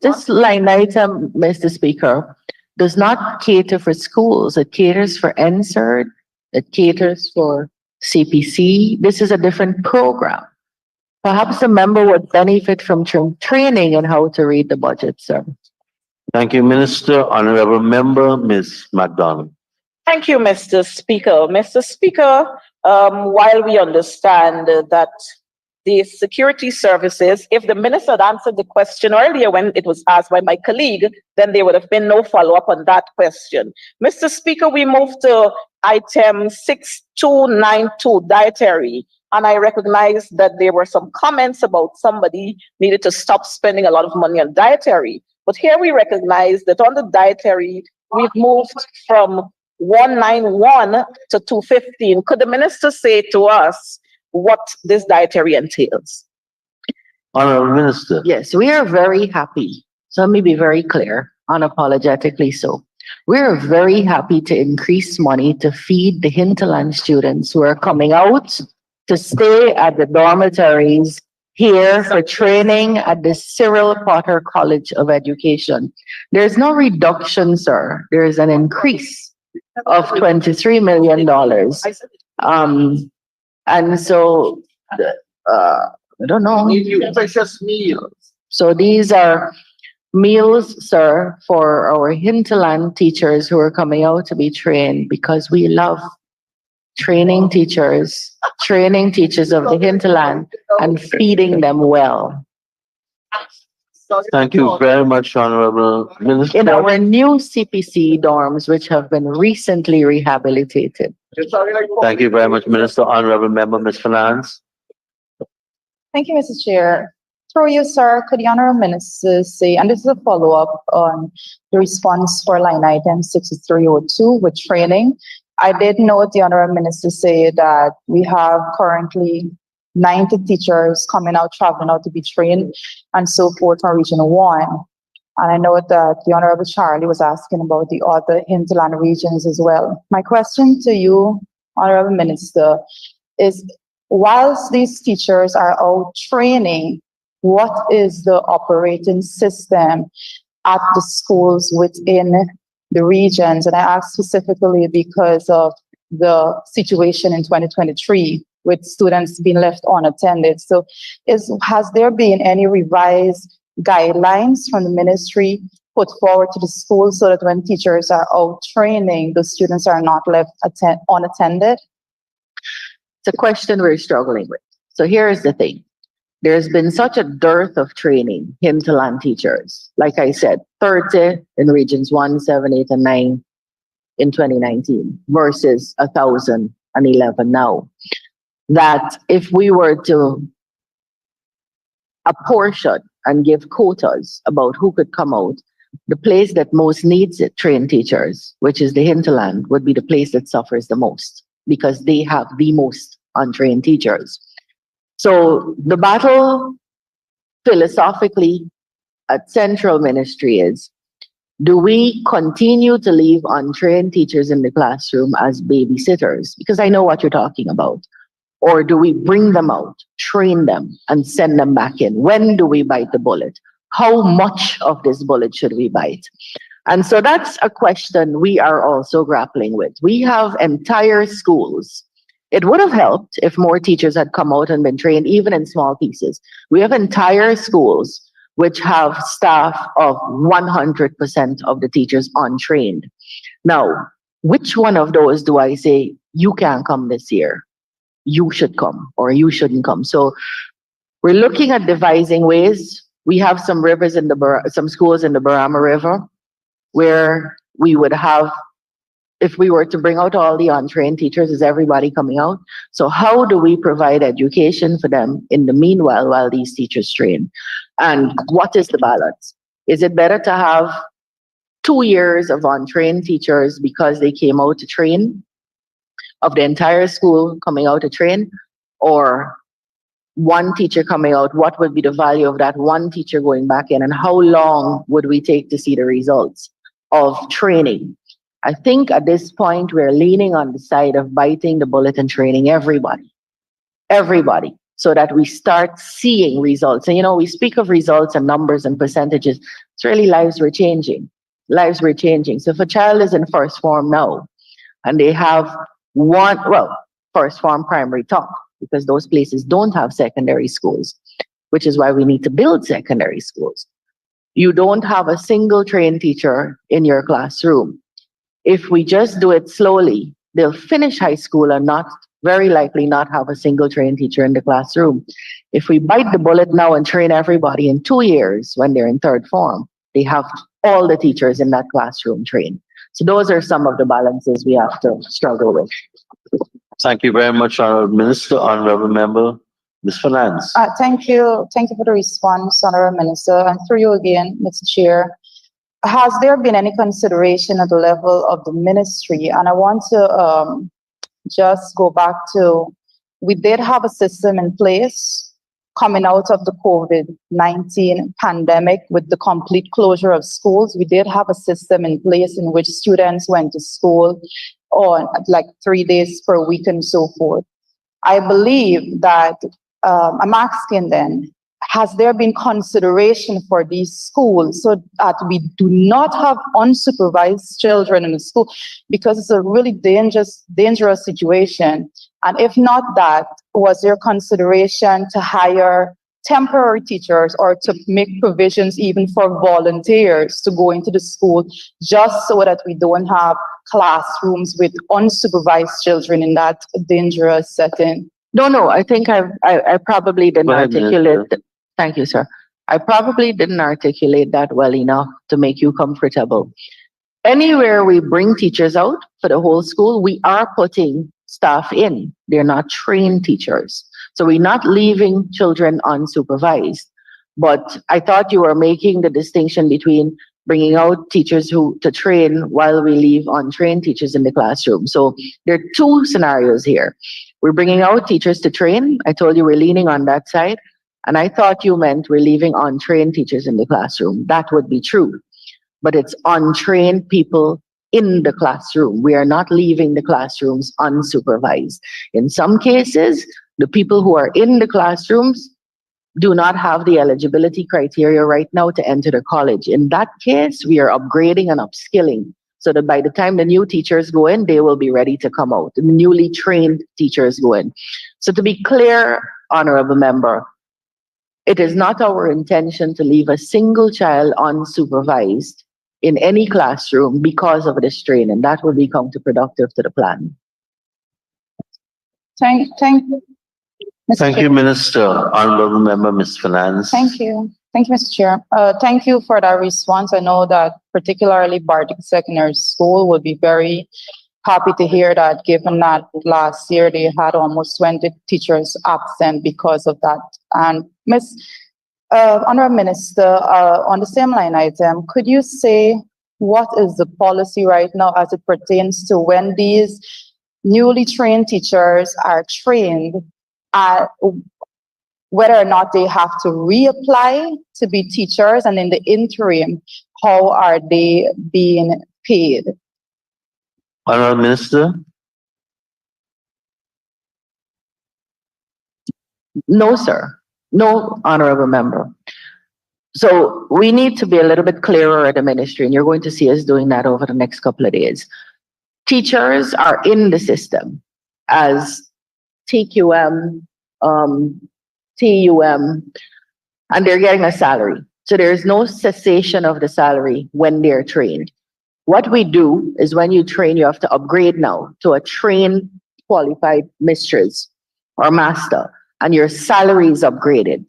this line item, Mr. Speaker, does not cater for schools. It caters for NSERD. It caters for CPC. This is a different program. Perhaps the member would benefit from training on how to read the budget, sir. Thank you, Minister. Honorable Member, Ms. MacDonald. Thank you, Mr. Speaker. Mr. Speaker, while we understand that the security services, if the minister had answered the question earlier when it was asked by my colleague, then there would have been no follow-up on that question. Mr. Speaker, we move to item 6292, dietary. And I recognize that there were some comments about somebody needed to stop spending a lot of money on dietary. But here we recognize that on the dietary, we've moved from 191 to 215. Could the minister say to us what this dietary entails? Honorable Minister. Yes, we are very happy. So let me be very clear, unapologetically so. We are very happy to increase money to feed the hinterland students who are coming out to stay at the dormitories here for training at the Cyril Potter College of Education. There's no reduction, sir. There is an increase of $23 million. And so, I don't know. So these are meals, sir, for our hinterland teachers who are coming out to be trained, because we love training teachers of the hinterland and feeding them well. Thank you very much, Honorable Minister. In our new CPC dorms, which have been recently rehabilitated. Thank you very much, Minister. Honorable Member, Ms. Finance. Thank you, Mr. Chair. Through you, sir, could the Honorable Minister say, and this is a follow-up on the response for line item 6302 with training. I did note the Honorable Minister say that we have currently 90 teachers coming out, traveling out to be trained and so forth from Region 1. And I know that the Honorable Charlie was asking about the other hinterland regions as well. My question to you, Honorable Minister, is whilst these teachers are out training, what is the operating system at the schools within the regions? And I ask specifically because of the situation in 2023 with students being left unattended. So has there been any revised guidelines from the ministry put forward to the schools so that when teachers are out training, the students are not left unattended? It's a question we're struggling with. So here's the thing. There's been such a dearth of training hinterland teachers. Like I said, 30 in regions 1, 7, 8, and 9 in 2019 versus 1,011 now. That if we were to apportion and give quotas about who could come out, the place that most needs it, trained teachers, which is the hinterland, would be the place that suffers the most because they have the most untrained teachers. So the battle philosophically at Central Ministry is, do we continue to leave untrained teachers in the classroom as babysitters? Because I know what you're talking about. Or do we bring them out, train them, and send them back in? When do we bite the bullet? How much of this bullet should we bite? And so that's a question we are also grappling with. We have entire schools. It would have helped if more teachers had come out and been trained, even in small pieces. We have entire schools which have staff of 100% of the teachers untrained. Now, which one of those do I say, you can't come this year? You should come or you shouldn't come. So we're looking at devising ways. We have some rivers in some schools in the Barama River where we would have if we were to bring out all the untrained teachers, is everybody coming out? So how do we provide education for them in the meanwhile while these teachers train? And what is the balance? Is it better to have 2 years of untrained teachers because they came out to train, of the entire school coming out to train, or one teacher coming out? What would be the value of that one teacher going back in, and how long would we take to see the results of training? I think at this point we're leaning on the side of biting the bullet and training everybody, so that we start seeing results. And we speak of results and numbers and percentages. It's really lives we're changing. So if a child is in first form now and they have first form primary talk, because those places don't have secondary schools, which is why we need to build secondary schools. You don't have a single trained teacher in your classroom. If we just do it slowly, they'll finish high school and very likely not have a single trained teacher in the classroom. If we bite the bullet now and train everybody in 2 years when they're in third form, they have all the teachers in that classroom trained. So those are some of the balances we have to struggle with. Thank you very much, Honorable Minister. Honorable Member, Ms. Finance. Thank you. Thank you for the response, Honorable Minister. And through you again, Mr. Chair. Has there been any consideration at the level of the ministry? And I want to just go back to, we did have a system in place coming out of the COVID-19 pandemic with the complete closure of schools. We did have a system in place in which students went to school on like 3 days per week and so forth. I believe that, I'm asking then, has there been consideration for these schools so that we do not have unsupervised children in the school? Because it's a really dangerous situation. And if not that, was there consideration to hire temporary teachers or to make provisions even for volunteers to go into the school, just so that we don't have classrooms with unsupervised children in that dangerous setting? No, I think I probably didn't Go ahead, articulate. Minister. Thank you, sir. I probably didn't articulate that well enough to make you comfortable. Anywhere we bring teachers out for the whole school, we are putting staff in. They're not trained teachers. So we're not leaving children unsupervised. But I thought you were making the distinction between bringing out teachers to train while we leave untrained teachers in the classroom. So there are two scenarios here. We're bringing out teachers to train. I told you we're leaning on that side. And I thought you meant we're leaving untrained teachers in the classroom. That would be true. But it's untrained people in the classroom. We are not leaving the classrooms unsupervised. In some cases, the people who are in the classrooms do not have the eligibility criteria right now to enter the college. In that case, we are upgrading and upskilling so that by the time the new teachers go in, they will be ready to come out. The newly trained teachers go in. So to be clear, Honorable Member, it is not our intention to leave a single child unsupervised in any classroom because of this strain, and that will be counterproductive to the plan. Thank you. Mr. Thank Chair. you, Minister. Honorable Member, Ms. Finance. Thank you. Thank you, Mr. Chair. Thank you for that response. I know that particularly Bardic Secondary School will be very happy to hear that, given that last year they had almost 20 teachers absent because of that. And Honorable Minister, on the same line item, could you say what is the policy right now as it pertains to when these newly trained teachers are trained, whether or not they have to reapply to be teachers, and in the interim, how are they being paid? Honorable Minister. No, sir. No, Honorable Member. So we need to be a little bit clearer at the ministry, and you're going to see us doing that over the next couple of days. Teachers are in the system as TQM, TUM, and they're getting a salary. So there's no cessation of the salary when they're trained. What we do is when you train, you have to upgrade now to a trained, qualified mistress or master, and your salary is upgraded.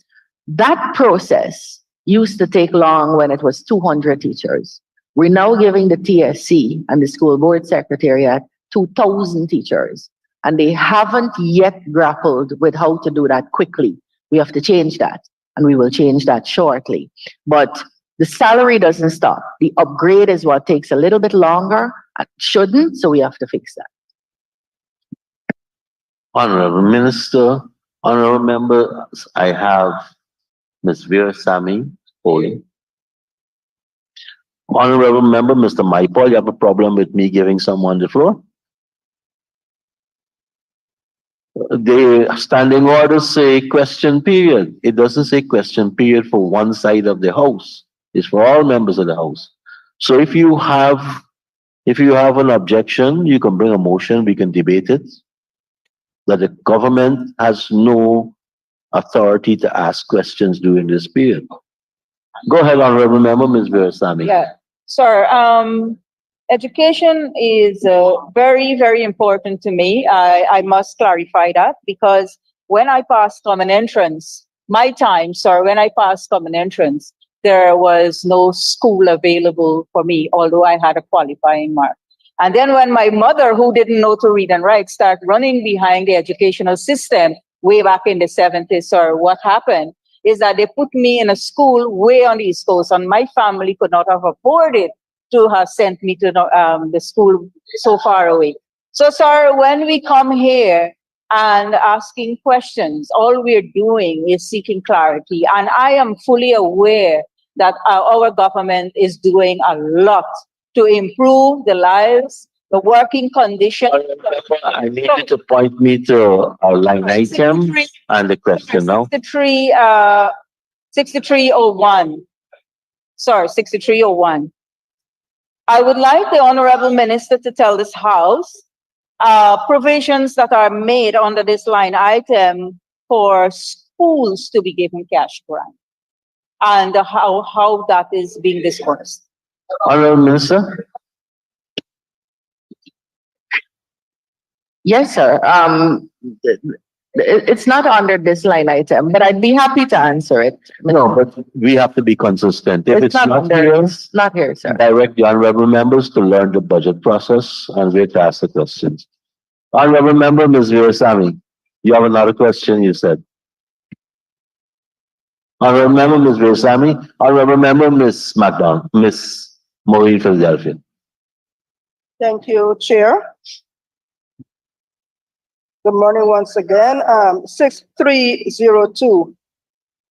That process used to take long when it was 200 teachers. We're now giving the TSC and the school board secretariat 2,000 teachers, and they haven't yet grappled with how to do that quickly. We have to change that, and we will change that shortly. But the salary doesn't stop. The upgrade is what takes a little bit longer. It shouldn't, so we have to fix that. Honorable Minister, honorable members, I have Ms. Vera Sami polling. Honorable member, Mr. Maipol, you have a problem with me giving someone the floor? The standing orders say question period. It doesn't say question period for one side of the house. It's for all members of the house. So if you have an objection, you can bring a motion, we can debate it. That the government has no authority to ask questions during this period. Go ahead, honorable member, Ms. Vera Sami. Yeah, sir. Education is very, very important to me. I must clarify that because when I passed common entrance, my time, sir, when I passed common entrance, there was no school available for me, although I had a qualifying mark. And then when my mother, who didn't know to read and write, started running behind the educational system way back in the 70s, sir, what happened is that they put me in a school way on the East Coast, and my family could not have afforded to have sent me to the school so far away. So, sir, when we come here and asking questions, all we're doing is seeking clarity. And I am fully aware that our government is doing a lot to improve the lives, the working conditions. I need you to point me to our line item and the question now. 6301. Sorry, 6301. I would like the Honorable Minister to tell this House provisions that are made under this line item for schools to be given cash grant and how that is being dispersed. Honorable Minister. Yes, sir. It's not under this line item, but I'd be happy to answer it. No, but we have to be consistent. If it's not here, It's not here, sir. direct the honorable members to learn the budget process and wait to ask the questions. Honorable member, Ms. Vera Sami, you have another question, you said. Honorable member, Ms. Vera Sami, honorable member, Ms. McDonald, Ms. Maureen Philadelphia. Thank you, Chair. Good morning once again. 6302,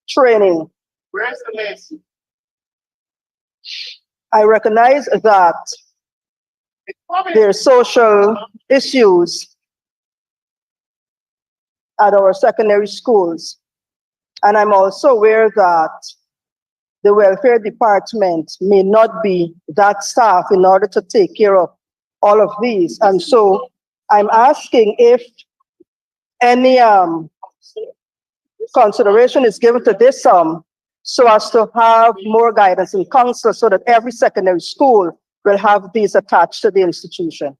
training. Where's the list? I recognize that there are social issues at our secondary schools. And I'm also aware that the welfare department may not be that staff in order to take care of all of these. And so I'm asking if any consideration is given to this so as to have more guidance and counsel so that every secondary school will have these attached to the institution.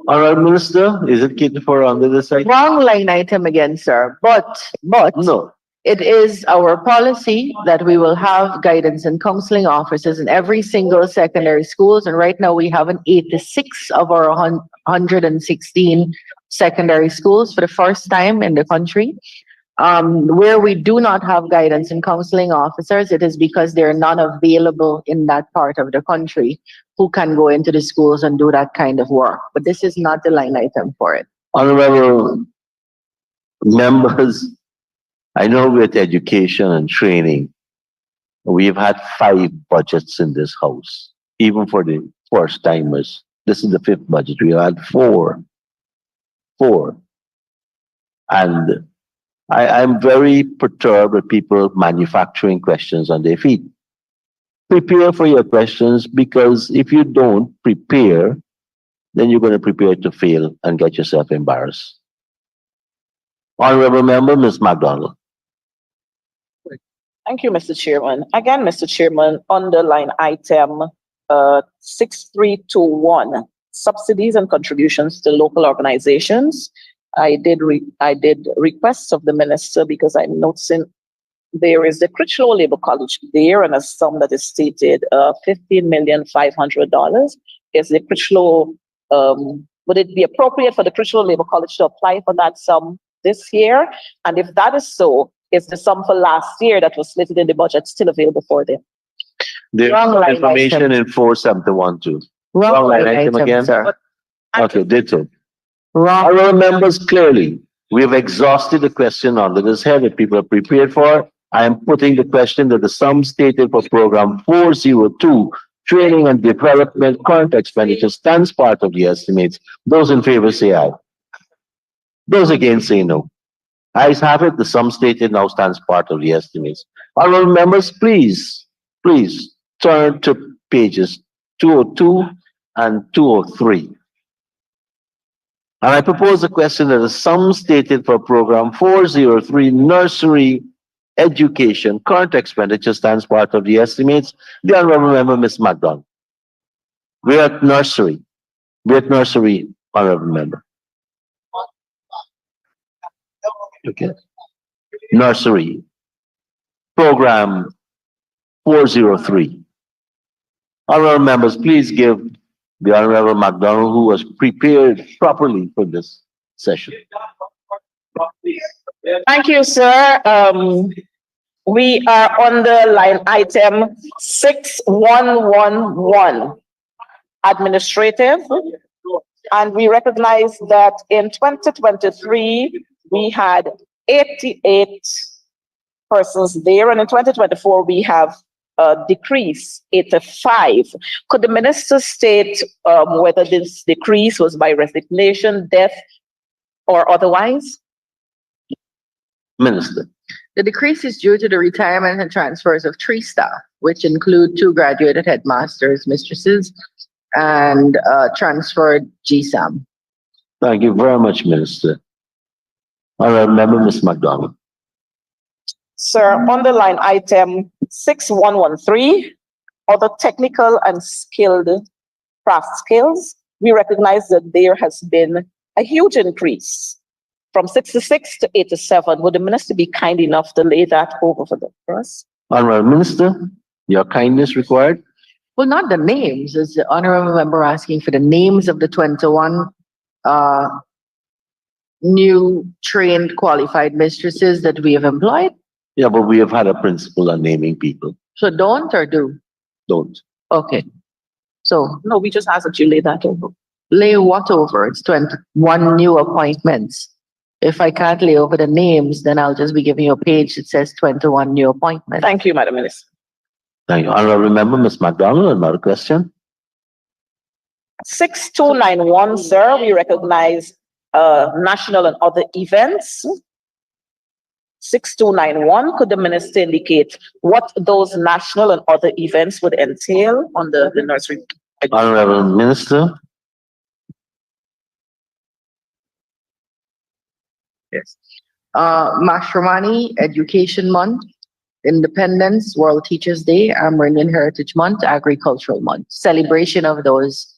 Honorable Minister, is it catered for under this item? Wrong line item again, sir. But No. it is our policy that we will have guidance and counseling officers in every single secondary schools. And right now we have an 86 of our 116 secondary schools for the first time in the country. Where we do not have guidance and counseling officers, it is because there are none available in that part of the country who can go into the schools and do that kind of work. But this is not the line item for it. Honorable members, I know with education and training, we've had 5 budgets in this house, even for the first timers. This is the 5th budget. We had 4. And I'm very perturbed with people manufacturing questions on their feet. Prepare for your questions, because if you don't prepare, then you're going to prepare to fail and get yourself embarrassed. Honorable member, Ms. McDonald. Thank you, Mr. Chairman. Again, Mr. Chairman, under line item 6321, subsidies and contributions to local organizations. I did requests of the minister because I'm noticing there is the Critchlow Labor College there, and a sum that is stated $15,500,000. Is the Critchlow, would it be appropriate for the Critchlow Labor College to apply for that sum this year? And if that is so, is the sum for last year that was slated in the budget still available for them? There's Wrong line information item. in 471 too. Wrong line line item item, again? sir. Okay, ditto. I Wrong. remember clearly, we have exhausted the question under this head that people are prepared for. I am putting the question that the sum stated for program 402, training and development current expenditure stands part of the estimates. Those in favor say aye. Those against say no. Ayes have it, the sum stated now stands part of the estimates. Honorable members, please turn to pages 202 and 203. And I propose a question that the sum stated for program 403 nursery education current expenditure stands part of the estimates. The honorable member, Ms. McDonald. We're at nursery. Honorable member. Okay. Nursery. Program 403. Honorable members, please give the Honorable McDonald, who was prepared properly for this session. Thank you, sir. We are on the line item 6111, administrative. And we recognize that in 2023, we had 88 persons there, and in 2024, we have decrease 85. Could the minister state whether this decrease was by resignation, death, or otherwise? Minister. The decrease is due to the retirement and transfers of 3 staff, which include 2 graduated headmasters, mistresses, and transferred GSAM. Thank you very much, Minister. Honorable member, Ms. McDonald. Sir, on the line item 6113, other technical and skilled craft skills, we recognize that there has been a huge increase from 66 to 87. Would the minister be kind enough to lay that over for us? Honorable Minister, your kindness required. Well, not the names. Is the honorable member asking for the names of the 21 new trained qualified mistresses that we have employed? Yeah, but we have had a principle on naming people. So don't or do? Don't. Okay. So No, we just ask that you lay that over. lay what over? It's 21 new appointments. If I can't lay over the names, then I'll just be giving you a page that says 21 new appointments. Thank you, Madam Minister. Thank you. Honorable member, Ms. McDonald, another question. 6291, sir, we recognize national and other events. 6291, could the minister indicate what those national and other events would entail on the nursery? Honorable Minister. Yes. Matrimony Education Month, Independence, World Teachers Day, Amerindian Heritage Month, Agricultural Month. Celebration of those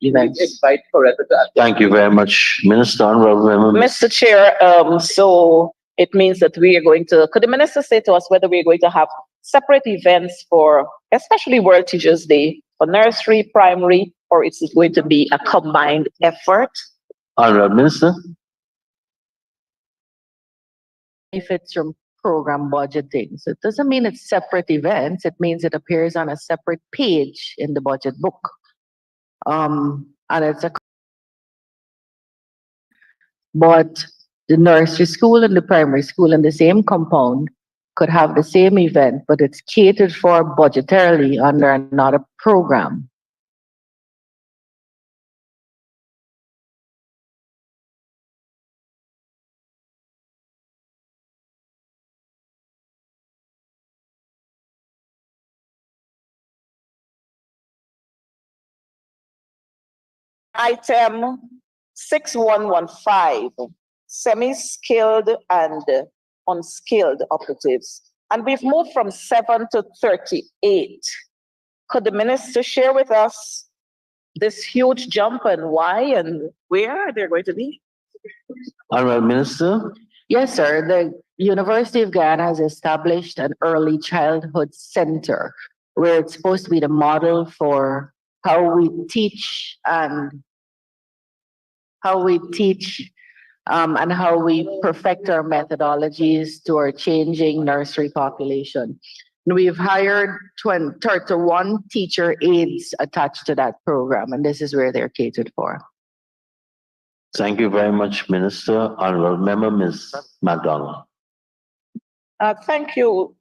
events. Thank you very much, Minister. Honorable member. Mr. Chair, so it means that we are going to, could the minister say to us whether we are going to have separate events for, especially World Teachers Day, for nursery, primary, or is it going to be a combined effort? Honorable Minister. Benefits from program budgeting. So it doesn't mean it's separate events. It means it appears on a separate page in the budget book. And it's but the nursery school and the primary school in the same compound could have the same event, but it's catered for budgetarily under another program. Item 6115, semi-skilled and unskilled operatives. And we've moved from 7 to 38. Could the minister share with us this huge jump and why and where they're going to be? Honorable Minister. Yes, sir. The University of Guyana has established an early childhood center where it's supposed to be the model for how we teach and how we teach and how we perfect our methodologies to our changing nursery population. And we've hired 31 teacher aides attached to that program, and this is where they're catered for. Thank you very much, Minister. Honorable Member, Ms. MacDonald. Thank you,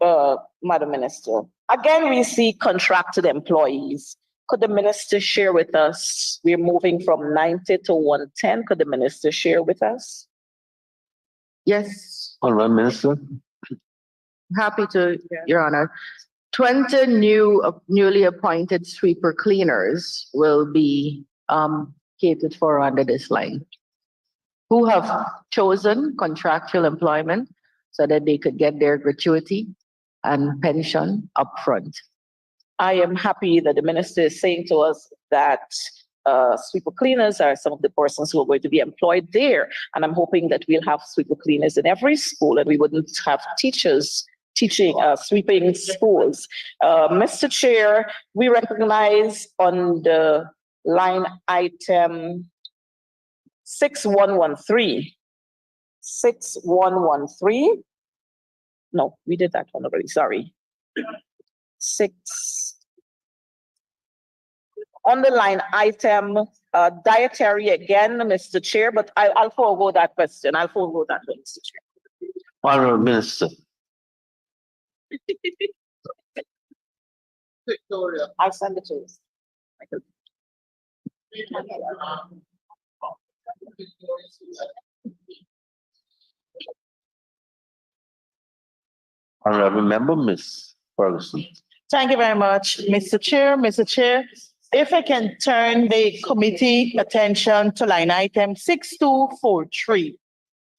Madam Minister. Again, we see contracted employees. Could the minister share with us? We're moving from 90 to 110. Could the minister share with us? Yes, Honorable Minister. happy to, Your Honor. 20 newly appointed sweeper cleaners will be catered for under this line, who have chosen contractual employment so that they could get their gratuity and pension upfront. I am happy that the minister is saying to us that sweeper cleaners are some of the persons who are going to be employed there. And I'm hoping that we'll have sweeper cleaners in every school and we wouldn't have teachers teaching sweeping schools. Mr. Chair, we recognize on the line item 6113. 6113. No, we did that one already. Sorry. On the line item, dietary again, Mr. Chair, but I'll forego that question. I'll forego that one, Mr. Chair. Honorable Minister. Victoria. I'll send it to you. Honorable Member, Ms. Ferguson. Thank you very much, Mr. Chair. Mr. Chair, if I can turn the committee attention to line item 6243,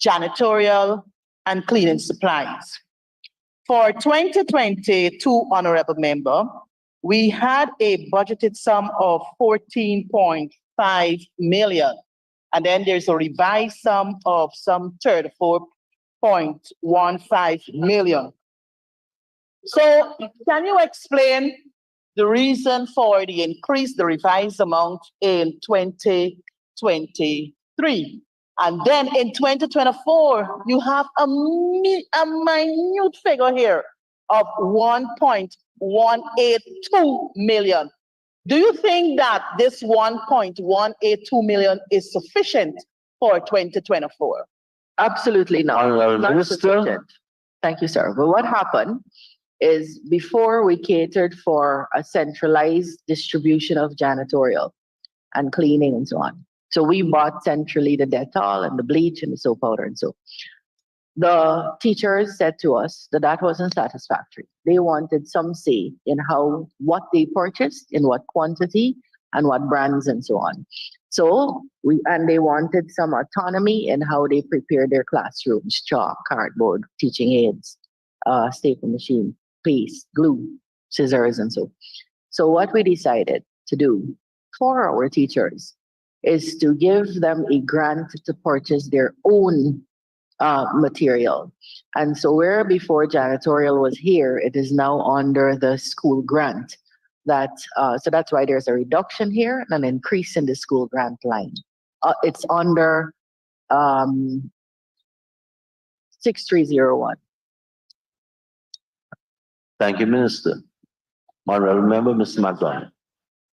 janitorial and cleaning supplies. For 2022, Honorable Member, we had a budgeted sum of 14.5 million. And then there's a revised sum of some 34.15 million. So can you explain the reason for the increase, the revised amount in 2023? And then in 2024, you have a minute figure here of 1.182 million. Do you think that this 1.182 million is sufficient for 2024? Absolutely not. Honorable Not Minister. sufficient. Thank you, sir. But what happened is before we catered for a centralized distribution of janitorial and cleaning and so on. So we bought centrally the Dettol and the bleach and the soap powder and so. The teachers said to us that that wasn't satisfactory. They wanted some say in what they purchased, in what quantity, and what brands and so on. So they wanted some autonomy in how they prepare their classrooms: chalk, cardboard, teaching aids, staple machine, paste, glue, scissors, and so. So what we decided to do for our teachers is to give them a grant to purchase their own material. And so where before janitorial was here, it is now under the school grant. So that's why there's a reduction here and an increase in the school grant line. It's under 6301. Thank you, Minister. Honorable Member, Mr. MacDonald.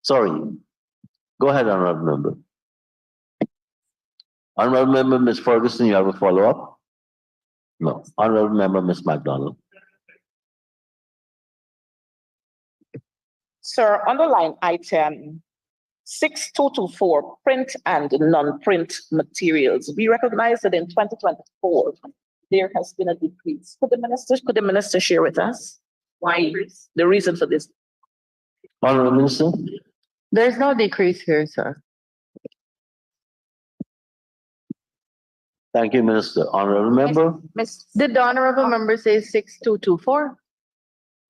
Sorry. Go ahead, Honorable Member. Honorable Member, Ms. Ferguson, you have a follow-up? No. Honorable Member, Ms. MacDonald. Sir, on the line item 6224, print and non-print materials. We recognize that in 2024, there has been a decrease. Could the minister share with us why the reason for this? Honorable Minister. There's no decrease here, sir. Thank you, Minister. Honorable Member. Did the honorable member say 6224?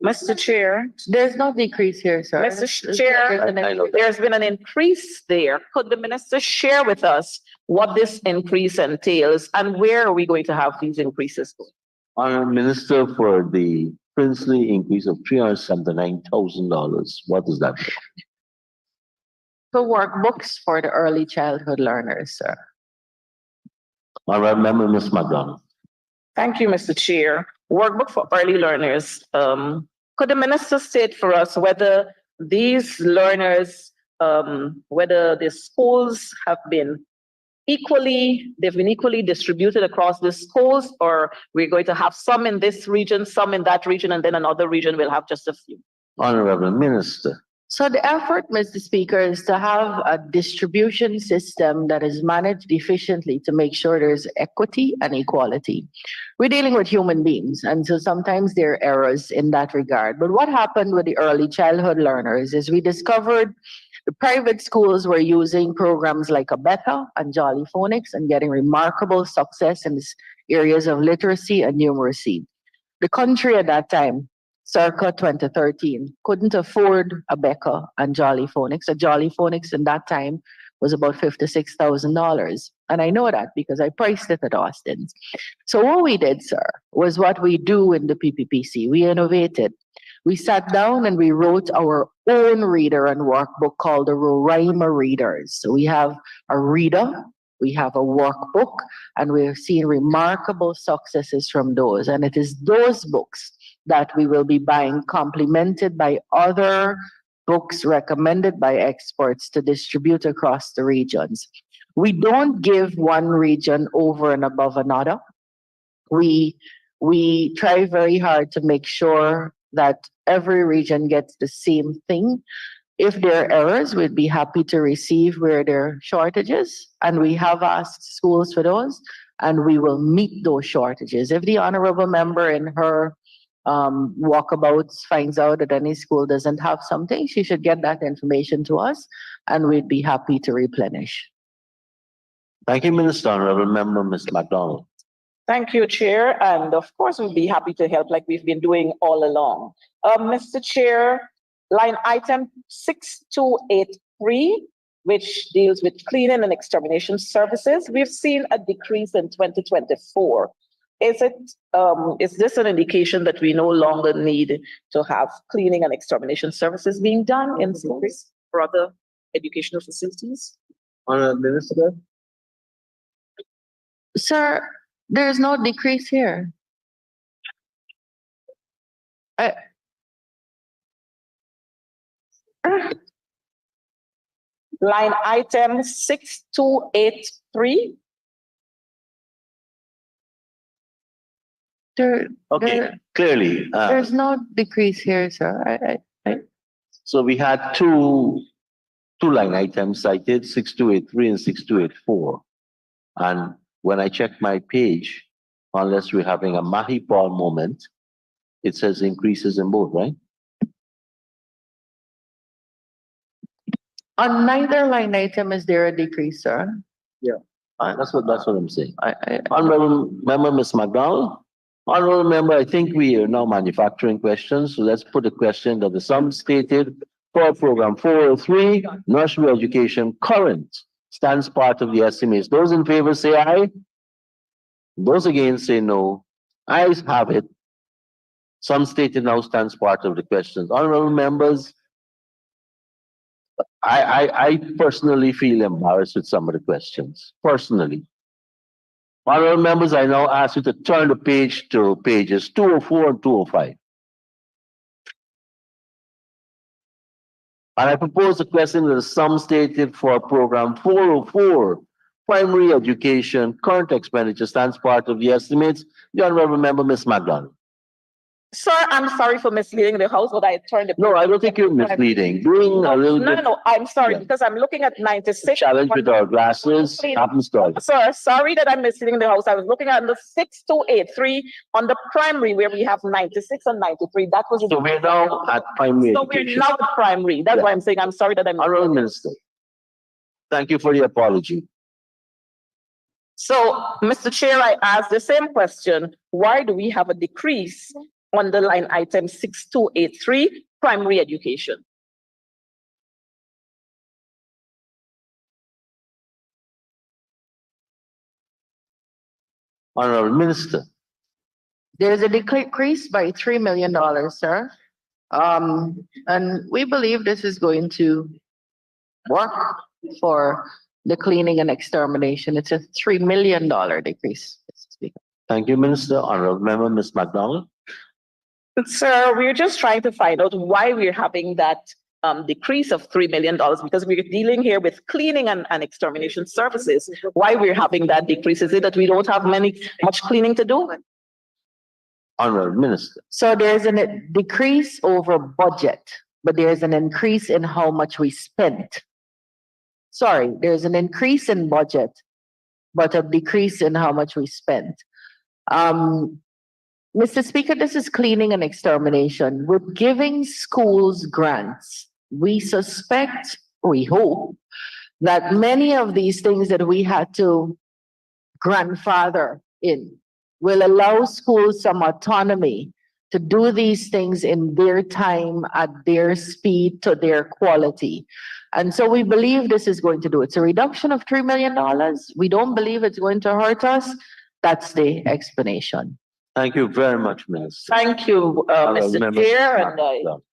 Mr. Chair, There's no decrease here, sir. Mr. Chair, I know. there's been an increase there. Could the minister share with us what this increase entails and where are we going to have these increases going? Honourable Minister, for the princely increase of $379,000, what does that mean? For workbooks for the early childhood learners, sir. Honourable Member Ms. McDonald. Thank you, Mr. Chair. Workbook for early learners. Could the minister state for us whether these learners, whether the schools have been they've been equally distributed across the schools, or we're going to have some in this region, some in that region, and then another region will have just a few? Honourable Minister. So the effort, Mr. Speaker, is to have a distribution system that is managed efficiently to make sure there's equity and equality. We're dealing with human beings, and so sometimes there are errors in that regard. But what happened with the early childhood learners is we discovered the private schools were using programs like Abeka and Jolly Phonics and getting remarkable success in these areas of literacy and numeracy. The country at that time, circa 2013, couldn't afford Abeka and Jolly Phonics. A Jolly Phonics in that time was about $56,000. And I know that because I priced it at Austin's. So what we did, sir, was what we do in the PPPC. We innovated. We sat down and we wrote our own reader and workbook called the Roraima Readers. So we have a reader, we have a workbook, and we've seen remarkable successes from those. And it is those books that we will be buying, complemented by other books recommended by experts to distribute across the regions. We don't give one region over and above another. We try very hard to make sure that every region gets the same thing. If there are errors, we'd be happy to receive where there are shortages, and we have asked schools for those, and we will meet those shortages. If the honorable member in her walkabouts finds out that any school doesn't have something, she should get that information to us, and we'd be happy to replenish. Thank you, Minister. Honourable Member Ms. McDonald. Thank you, Chair. And of course, we'll be happy to help like we've been doing all along. Mr. Chair, line item 6283, which deals with cleaning and extermination services. We've seen a decrease in 2024. Is this an indication that we no longer need to have cleaning and extermination services being done in schools or other educational facilities? Honourable Minister. Sir, there's no decrease here. Line item 6283. Clearly. There's no decrease here, sir. So we had two line items cited, 6283 and 6284. And when I check my page, unless we're having a Mahi Paul moment, it says increases in both, right? On neither line item is there a decrease, sir. Yeah. That's what I'm saying. Honourable Member Ms. McDonald. Honourable Member, I think we are now manufacturing questions, so let's put a question that the sum stated for program 403, nursery education current, stands part of the estimates. Those in favor say aye. Those against say no. Ayes have it. Sum stated now stands part of the questions. Honourable members, I personally feel embarrassed with some of the questions. Personally. Honourable members, I now ask you to turn the page to pages 204 and 205. And I propose a question that the sum stated for program 404, primary education, current expenditure stands part of the estimates. The Honourable Member, Ms. McDonald. Sir, I'm sorry for misleading the House, but I turned the No, I don't think you're misleading. Bring a little bit. No, I'm sorry, because I'm looking at 96. Challenge with our glasses happens to us. Sir, sorry that I'm misleading the House. I was looking at the 6283 on the primary where we have 96 and 93. That was. So we're now at primary So education. we're now at primary. That's why I'm saying I'm sorry that I'm. Honourable Minister, thank you for the apology. So, Mr. Chair, I asked the same question. Why do we have a decrease on the line item 6283, primary education. Honorable Minister. There is a decrease by $3 million, sir. And we believe this is going to work for the cleaning and extermination. It's a $3 million decrease, Mr. Speaker. Thank you, Minister. Honorable Member, Ms. McDonald. Sir, we're just trying to find out why we're having that decrease of $3 million, because we're dealing here with cleaning and extermination services. Why we're having that decrease? Is it that we don't have much cleaning to do? Honorable Minister. So there's a decrease over budget, but there's an increase in how much we spent. Sorry, there's an increase in budget, but a decrease in how much we spent. Mr. Speaker, this is cleaning and extermination. We're giving schools grants. We suspect, we hope, that many of these things that we had to grandfather in will allow schools some autonomy to do these things in their time, at their speed, to their quality. And so we believe this is going to do it. It's a reduction of $3 million. We don't believe it's going to hurt us. That's the explanation. Thank you very much, Minister. Thank you, Mr. Member Chair, and McDonald.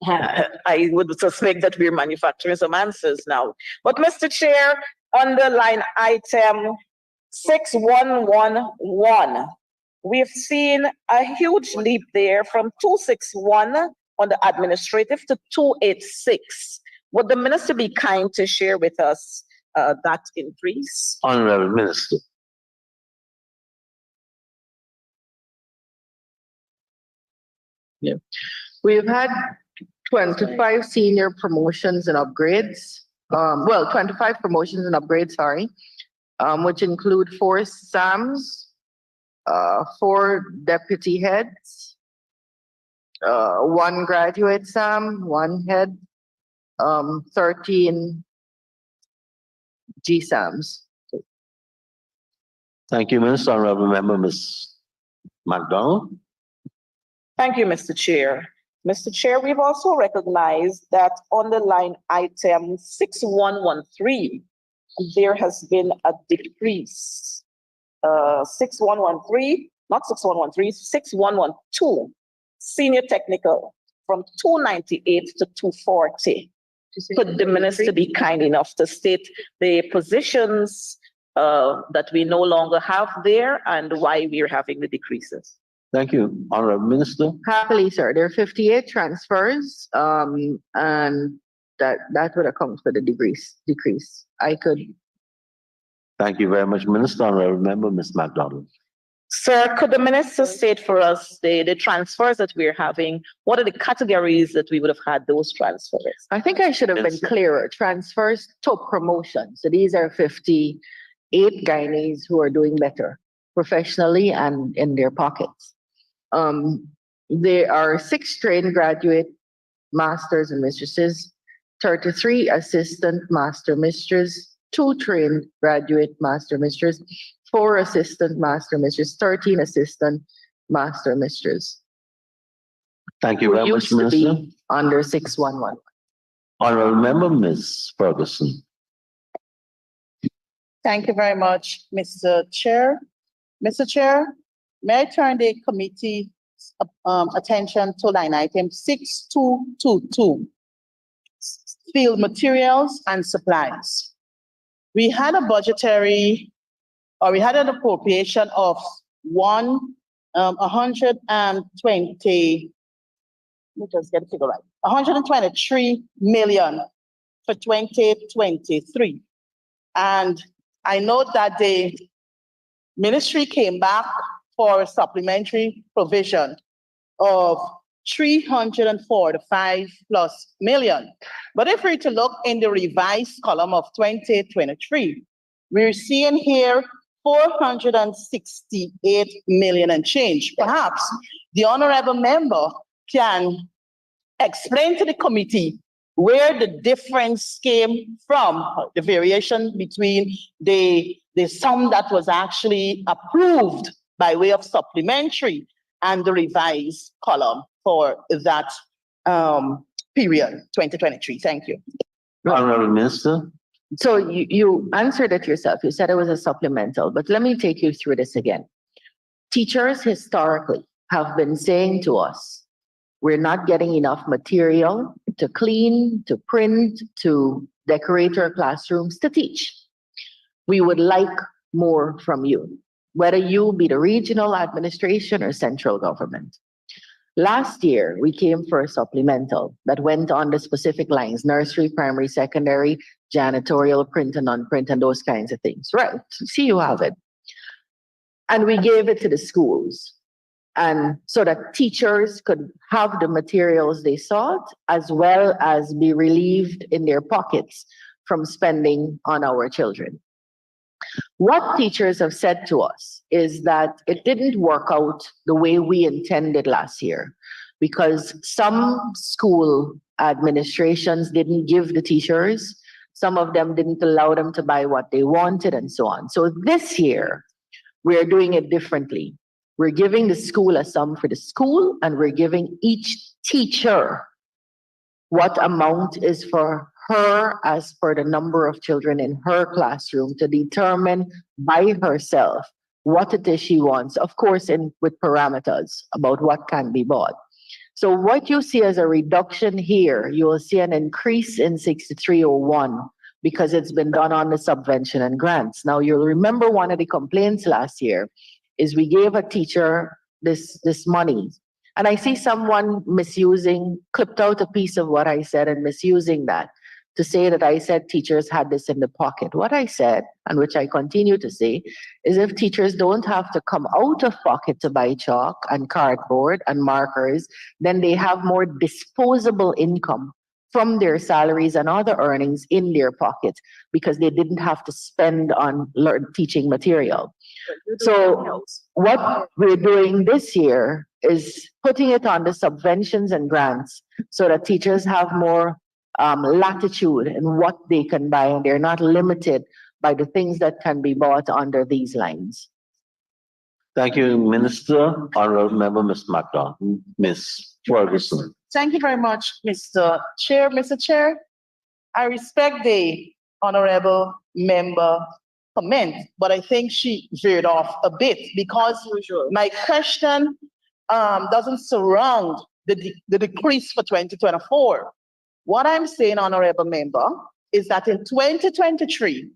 I would suspect that we're manufacturing some answers now. But Mr. Chair, on the line item 6111, we've seen a huge leap there from 261 on the administrative to 286. Would the minister be kind to share with us that increase? Honorable Minister. Yeah. We've had 25 senior promotions and upgrades. 25 promotions and upgrades, sorry, which include 4 SAMs, 4 deputy heads, 1 graduate SAM, 1 head, 13 GSAMs. Thank you, Minister. Honorable Member, Ms. McDonald. Thank you, Mr. Chair. Mr. Chair, we've also recognized that on the line item 6113, there has been a decrease. 6113, not 6113, 6112, senior technical, from 298 to 240. Could the minister be kind enough to state the positions that we no longer have there and why we're having the decreases? Thank you. Honorable Minister. Happily, sir. There are 58 transfers, and that would account for the decrease. I could. Thank you very much, Minister. Honorable Member, Ms. McDonald. Sir, could the minister state for us the transfers that we're having? What are the categories that we would have had those transfers? I think I should have been clearer. Transfers to promotions. So these are 58 gynaes who are doing better professionally and in their pockets. There are 6 trained graduate masters and mistresses, 33 assistant master mistresses, 2 trained graduate master mistresses, 4 assistant master mistresses, 13 assistant master mistresses. Thank you very much, Minister. Under 611. Honorable Member, Ms. Ferguson. Thank you very much, Mr. Chair. Mr. Chair, may I turn the committee attention to line item 6222, field materials and supplies. We had an appropriation of 123 million for 2023. And I know that the ministry came back for a supplementary provision of 345 plus million. But if we're to look in the revised column of 2023, we're seeing here 468 million and change. Perhaps the honorable member can explain to the committee where the difference came from, the variation between the sum that was actually approved by way of supplementary and the revised column for that period, 2023. Thank you. Honorable Minister. So you answered it yourself. You said it was a supplemental, but let me take you through this again. Teachers historically have been saying to us, we're not getting enough material to clean, to print, to decorate our classrooms, to teach. We would like more from you, whether you be the regional administration or central government. Last year, we came for a supplemental that went on the specific lines, nursery, primary, secondary, janitorial, print and non-print, and those kinds of things. Right, see, you have it. And we gave it to the schools, and so that teachers could have the materials they sought, as well as be relieved in their pockets from spending on our children. What teachers have said to us is that it didn't work out the way we intended last year, because some school administrations didn't give the teachers, some of them didn't allow them to buy what they wanted, and so on. So this year, we're doing it differently. We're giving the school a sum for the school, and we're giving each teacher what amount is for her as per the number of children in her classroom to determine by herself what it is she wants, of course, with parameters about what can be bought. So what you see as a reduction here, you will see an increase in 6301 because it's been done on the subvention and grants. Now, you'll remember one of the complaints last year is we gave a teacher this money. And I see someone clipped out a piece of what I said and misusing that to say that I said teachers had this in the pocket. What I said, and which I continue to say, is if teachers don't have to come out of pocket to buy chalk and cardboard and markers, then they have more disposable income from their salaries and other earnings in their pocket because they didn't have to spend on teaching material. So what we're doing this year is putting it on the subventions and grants so that teachers have more latitude in what they can buy, and they're not limited by the things that can be bought under these lines. Thank you, Minister. Honorable Member, Ms. McDonald. Ms. Ferguson. Thank you very much, Mr. Chair. Mr. Chair, I respect the honorable member comment, but I think she veered off a bit because my question doesn't surround the decrease for 2024. What I'm saying, honorable member, is that in 2023,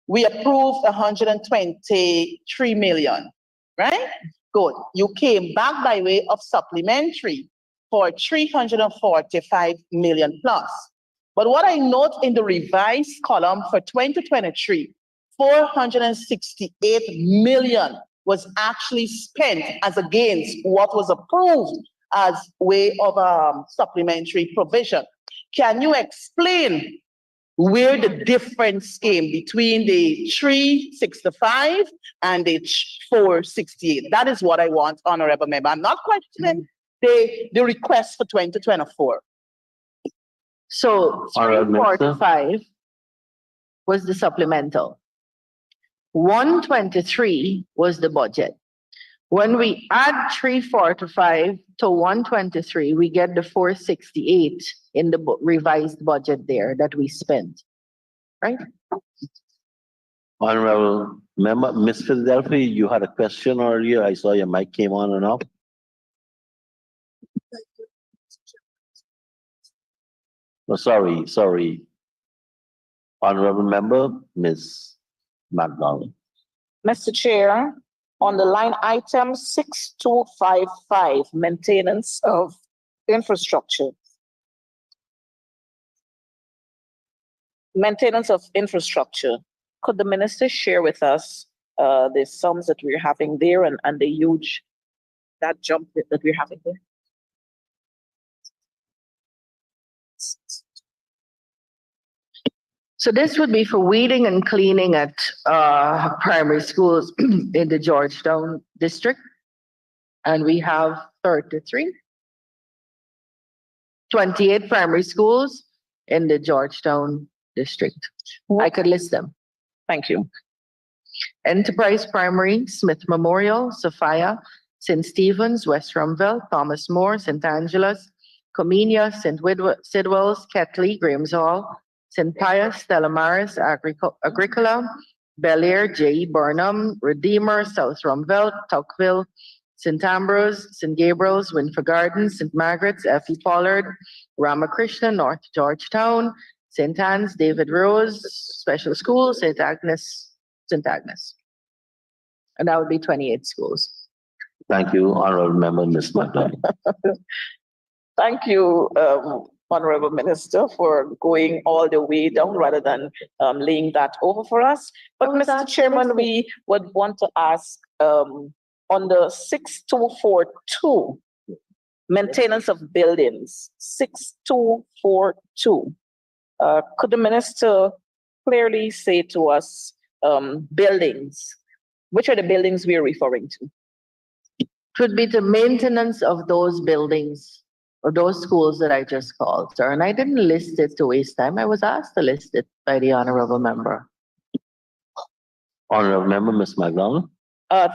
we approved 123 million, right? Good. You came back by way of supplementary for 345 million plus. But what I note in the revised column for 2023, 468 million was actually spent as against what was approved as way of supplementary provision. Can you explain where the difference came between the 365 and the 468? That is what I want, honorable member. I'm not questioning the request for 2024. So 345 was the supplemental. 123 was the budget. When we add 345 to 123, we get the 468 in the revised budget there that we spent, right? Honorable Member, Ms. Philadelphia, you had a question earlier. I saw your mic came on and off. Oh, sorry. Honorable Member, Ms. McDonald. Mr. Chair, on the line item 6255, maintenance of infrastructure. Maintenance of infrastructure. Could the minister share with us the sums that we're having there and the huge, that jump that we're having there? So this would be for weeding and cleaning at primary schools in the Georgetown district. And we have 28 primary schools in the Georgetown district. I could list them. Thank you. Enterprise Primary, Smith Memorial, Sophia, St. Stephen's, West Rumville, Thomas More, St. Angela's, Comenia, St. Sidwell's, Ketley, Graham's Hall, St. Pius, Stella Maris, Agricola, Bel Air, J. Burnham, Redeemer, South Rumville, Tuckville, St. Ambrose, St. Gabriel's, Winfrey Gardens, St. Margaret's, F.E. Pollard, Ramakrishna, North Georgetown, St. Anne's, David Rose, Special School, St. Agnes. And that would be 28 schools. Thank you, Honorable Member, Ms. McDonald. Thank you, Honorable Minister, for going all the way down rather than laying that over for us. But Mr. Chairman, we would want to ask on the 6242, maintenance of buildings, 6242. Could the minister clearly say to us buildings? Which are the buildings we are referring to? It would be the maintenance of those buildings or those schools that I just called, sir. And I didn't list it to waste time. I was asked to list it by the honorable member. Honorable Member, Ms. McDonald.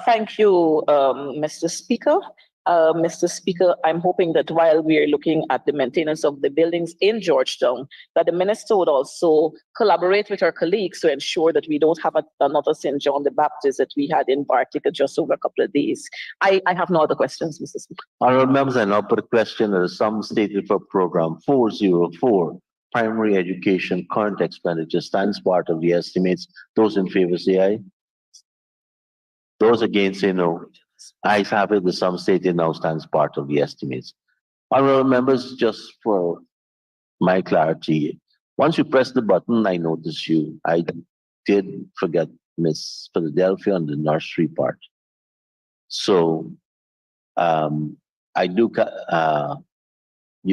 Thank you, Mr. Speaker. Mr. Speaker, I'm hoping that while we are looking at the maintenance of the buildings in Georgetown, that the minister would also collaborate with our colleagues to ensure that we don't have another St. John the Baptist that we had in Bartica just over a couple of days. I have no other questions, Mr. Speaker. Honorable Members, I now put a question that is sum stated for Program 404, Primary Education Current Expenditure stands part of the estimates. Those in favor say aye. Those against say no. Ayes have it, the sum stated now stands part of the estimates. Honorable Members, just for my clarity, once you press the button, I notice you. I did forget Miss Philadelphia on the nursery part. So, you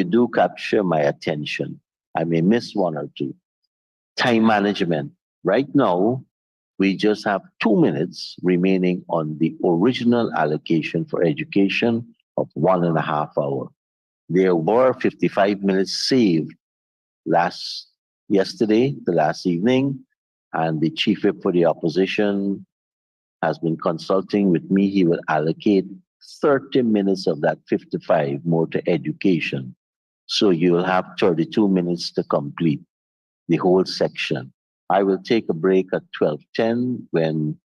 do capture my attention. I may miss one or two. Time management. Right now, we just have 2 minutes remaining on the original allocation for education of 1.5 hours. There were 55 minutes saved yesterday, the last evening, and the chief whip for the opposition has been consulting with me. He will allocate 30 minutes of that 55 more to education. So you'll have 32 minutes to complete the whole section. I will take a break at 12:10 when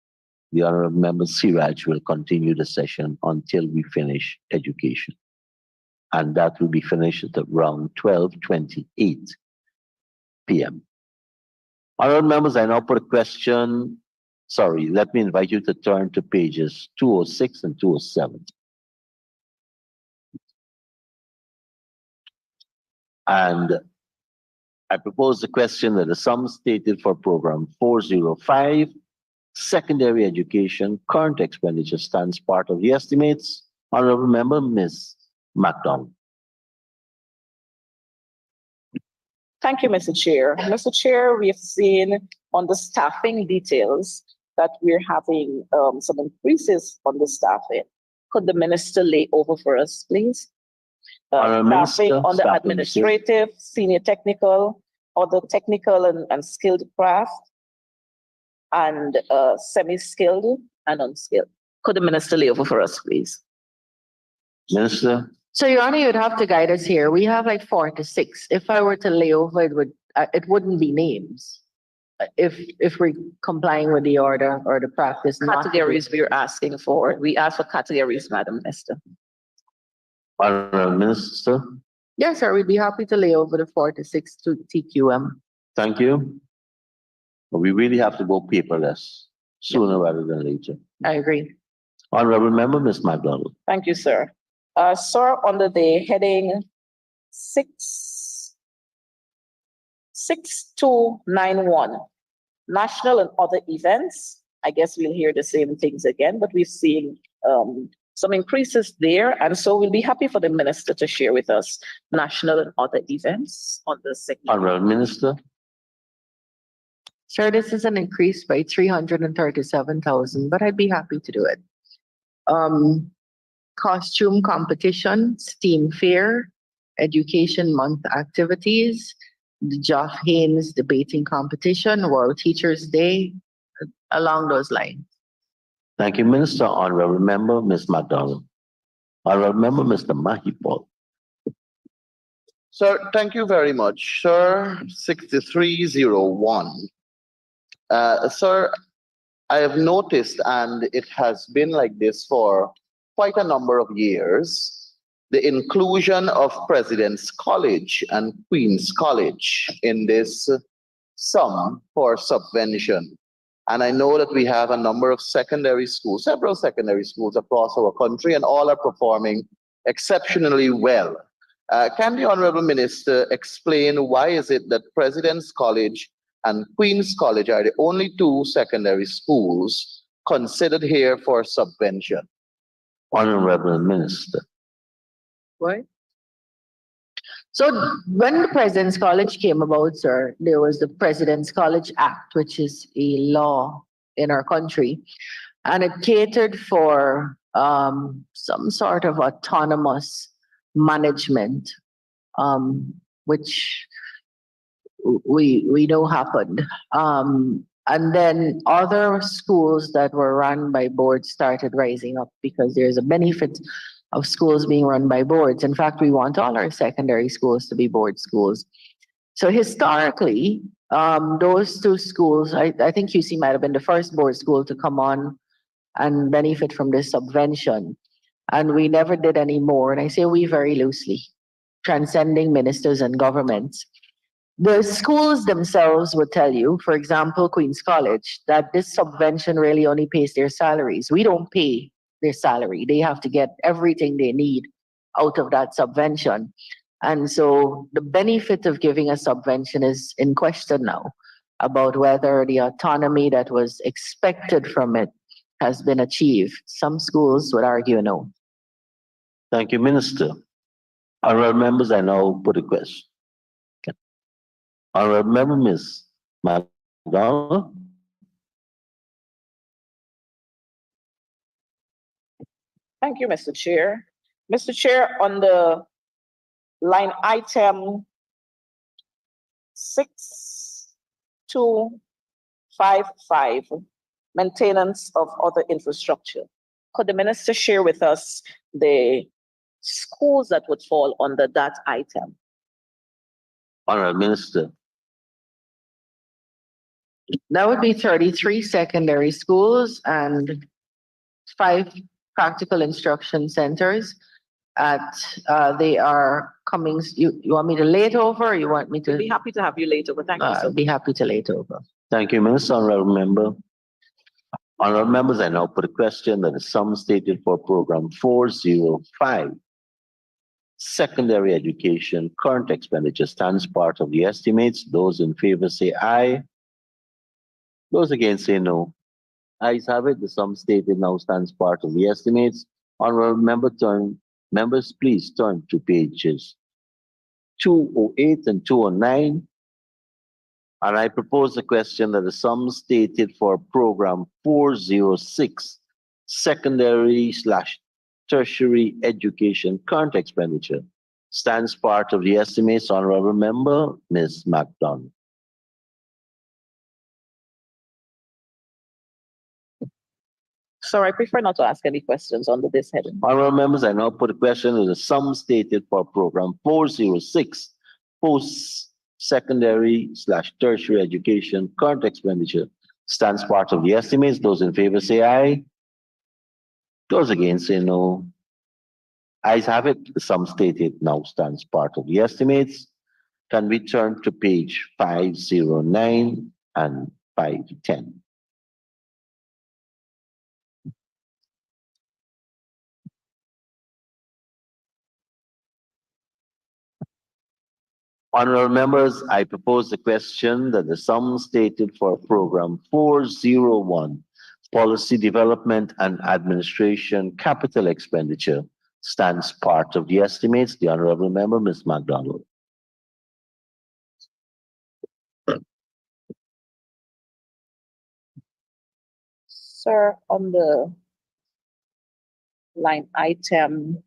the Honorable Member Siraj will continue the session until we finish education. And that will be finished at around 12:28 p.m. Honorable Members, I now put a question. Sorry, let me invite you to turn to pages 206 and 207. And I propose the question that the sum stated for Program 405, Secondary Education, Current Expenditure stands part of the estimates. Honorable Member, Ms. McDonald. Thank you, Mr. Chair. Mr. Chair, we have seen on the staffing details that we're having some increases on the staffing. Could the minister lay over for us, please? Staffing on the administrative, senior technical, other technical and skilled craft, and semi-skilled and unskilled. Could the minister lay over for us, please? Minister. So, Your Honor, you'd have to guide us here. We have like 4 to 6. If I were to lay over, it wouldn't be names. If we're complying with the order or the practice. Categories we're asking for. We ask for categories, Madam Minister. Honorable Minister. Yes, sir. We'd be happy to lay over the 4 to 6 to TQM. Thank you. We really have to go paperless sooner rather than later. I agree. Honorable Member, Ms. McDonald. Thank you, sir. Sir, under the heading 6291, national and other events. I guess we'll hear the same things again, but we've seen some increases there. And so we'll be happy for the minister to share with us national and other events on the segment. Honorable Minister. Sir, this is an increase by 337,000, but I'd be happy to do it. Costume competition, STEAM fair, education month activities, the Geoff Haynes debating competition, World Teachers Day, along those lines. Thank you, Minister. Honorable Member, Ms. McDonald. Honorable Member Mr. Mahipal. Sir, thank you very much. Sir, 6301. Sir, I have noticed, and it has been like this for quite a number of years, the inclusion of President's College and Queen's College in this sum for subvention. And I know that we have a number of secondary schools, several secondary schools across our country, and all are performing exceptionally well. Can the Honorable Minister explain why is it that President's College and Queen's College are the only two secondary schools considered here for subvention? Honorable Minister. Why? So when the President's College came about, sir, there was the President's College Act, which is a law in our country, and it catered for some sort of autonomous management, which we know happened. And then other schools that were run by boards started rising up because there's a benefit of schools being run by boards. In fact, we want all our secondary schools to be board schools. So historically, those two schools, I think UC might have been the first board school to come on and benefit from this subvention. And we never did any more. And I say we very loosely, transcending ministers and governments. The schools themselves would tell you, for example, Queen's College, that this subvention really only pays their salaries. We don't pay their salary. They have to get everything they need out of that subvention. And so the benefit of giving a subvention is in question now about whether the autonomy that was expected from it has been achieved. Some schools would argue no. Thank you, Minister. Honorable members, I now put a question. Honorable Member Ms. MacDonald. Thank you, Mr. Chair. Mr. Chair, on the line item 6255, maintenance of other infrastructure. Could the minister share with us the schools that would fall under that item? Honorable Minister. That would be 33 secondary schools and 5 practical instruction centers. They are coming. You want me to lay it over, or you want me to? We'd be happy to have you later, but thank you so I'd much. be happy to lay it over. Thank you, Minister. Honorable Member. Honorable members, I now put a question that the sum stated for program 405, secondary education, current expenditure stands part of the estimates. Those in favor say aye. Those against say no. Ayes have it. The sum stated now stands part of the estimates. Honorable members, please turn to pages 208 and 209. And I propose a question that the sum stated for program 406, secondary/tertiary education, current expenditure, stands part of the estimates. Honorable Member, Ms. MacDonald. So I prefer not to ask any questions under this heading. Honorable members, I now put a question that the sum stated for program 406, post-secondary/tertiary education, current expenditure, stands part of the estimates. Those in favor say aye. Those against say no. Ayes have it. The sum stated now stands part of the estimates. Can we turn to page 509 and 510? Honorable members, I propose the question that the sum stated for program 401, policy development and administration, capital expenditure, stands part of the estimates. The Honorable Member, Ms. MacDonald. Sir, on the line item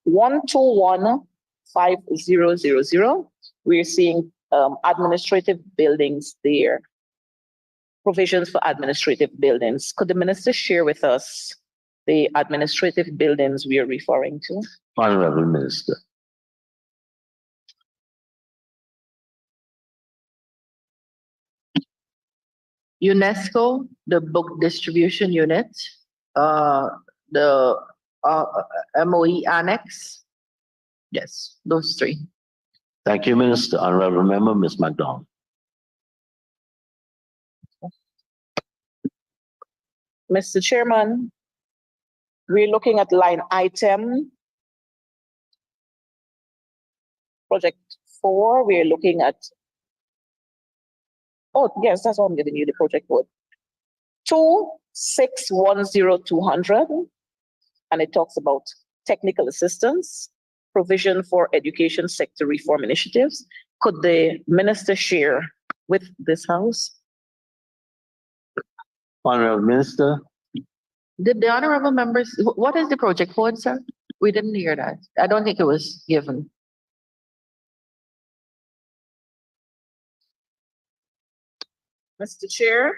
1215000, we're seeing administrative buildings there. provisions for administrative buildings. Could the minister share with us the administrative buildings we are referring to? Honorable Minister. UNESCO, the book distribution unit, the MOE annex. Yes, those three. Thank you, Minister. Honorable Member, Ms. MacDonald. Mr. Chairman, we're looking at line item project 4. We're looking at, oh, yes, that's what I'm giving you the project code. 2610200, and it talks about technical assistance, provision for education sector reform initiatives. Could the minister share with this house? Honorable Minister. Did the honorable members, what is the project code, sir? We didn't hear that. I don't think it was given. Mr. Chair,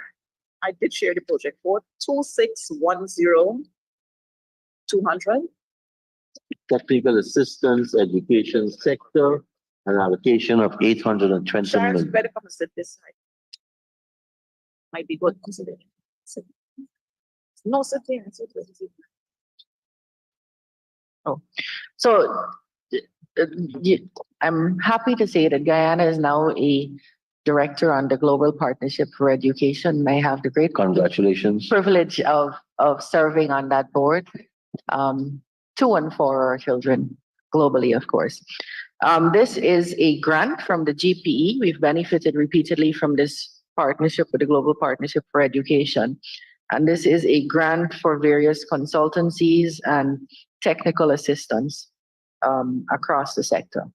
I did share the project code 2610200. Technical assistance, education sector, an allocation of 820 Charles, million. better come and sit this side. Might be good. Sit there. Sit. No, sit there. Sit there. Sit there. Oh, so I'm happy to say that Guyana is now a director on the Global Partnership for Education. I have the great Congratulations. privilege of serving on that board, to and for our children globally, of course. This is a grant from the GPE. We've benefited repeatedly from this partnership with the Global Partnership for Education. And this is a grant for various consultancies and technical assistance across the sector.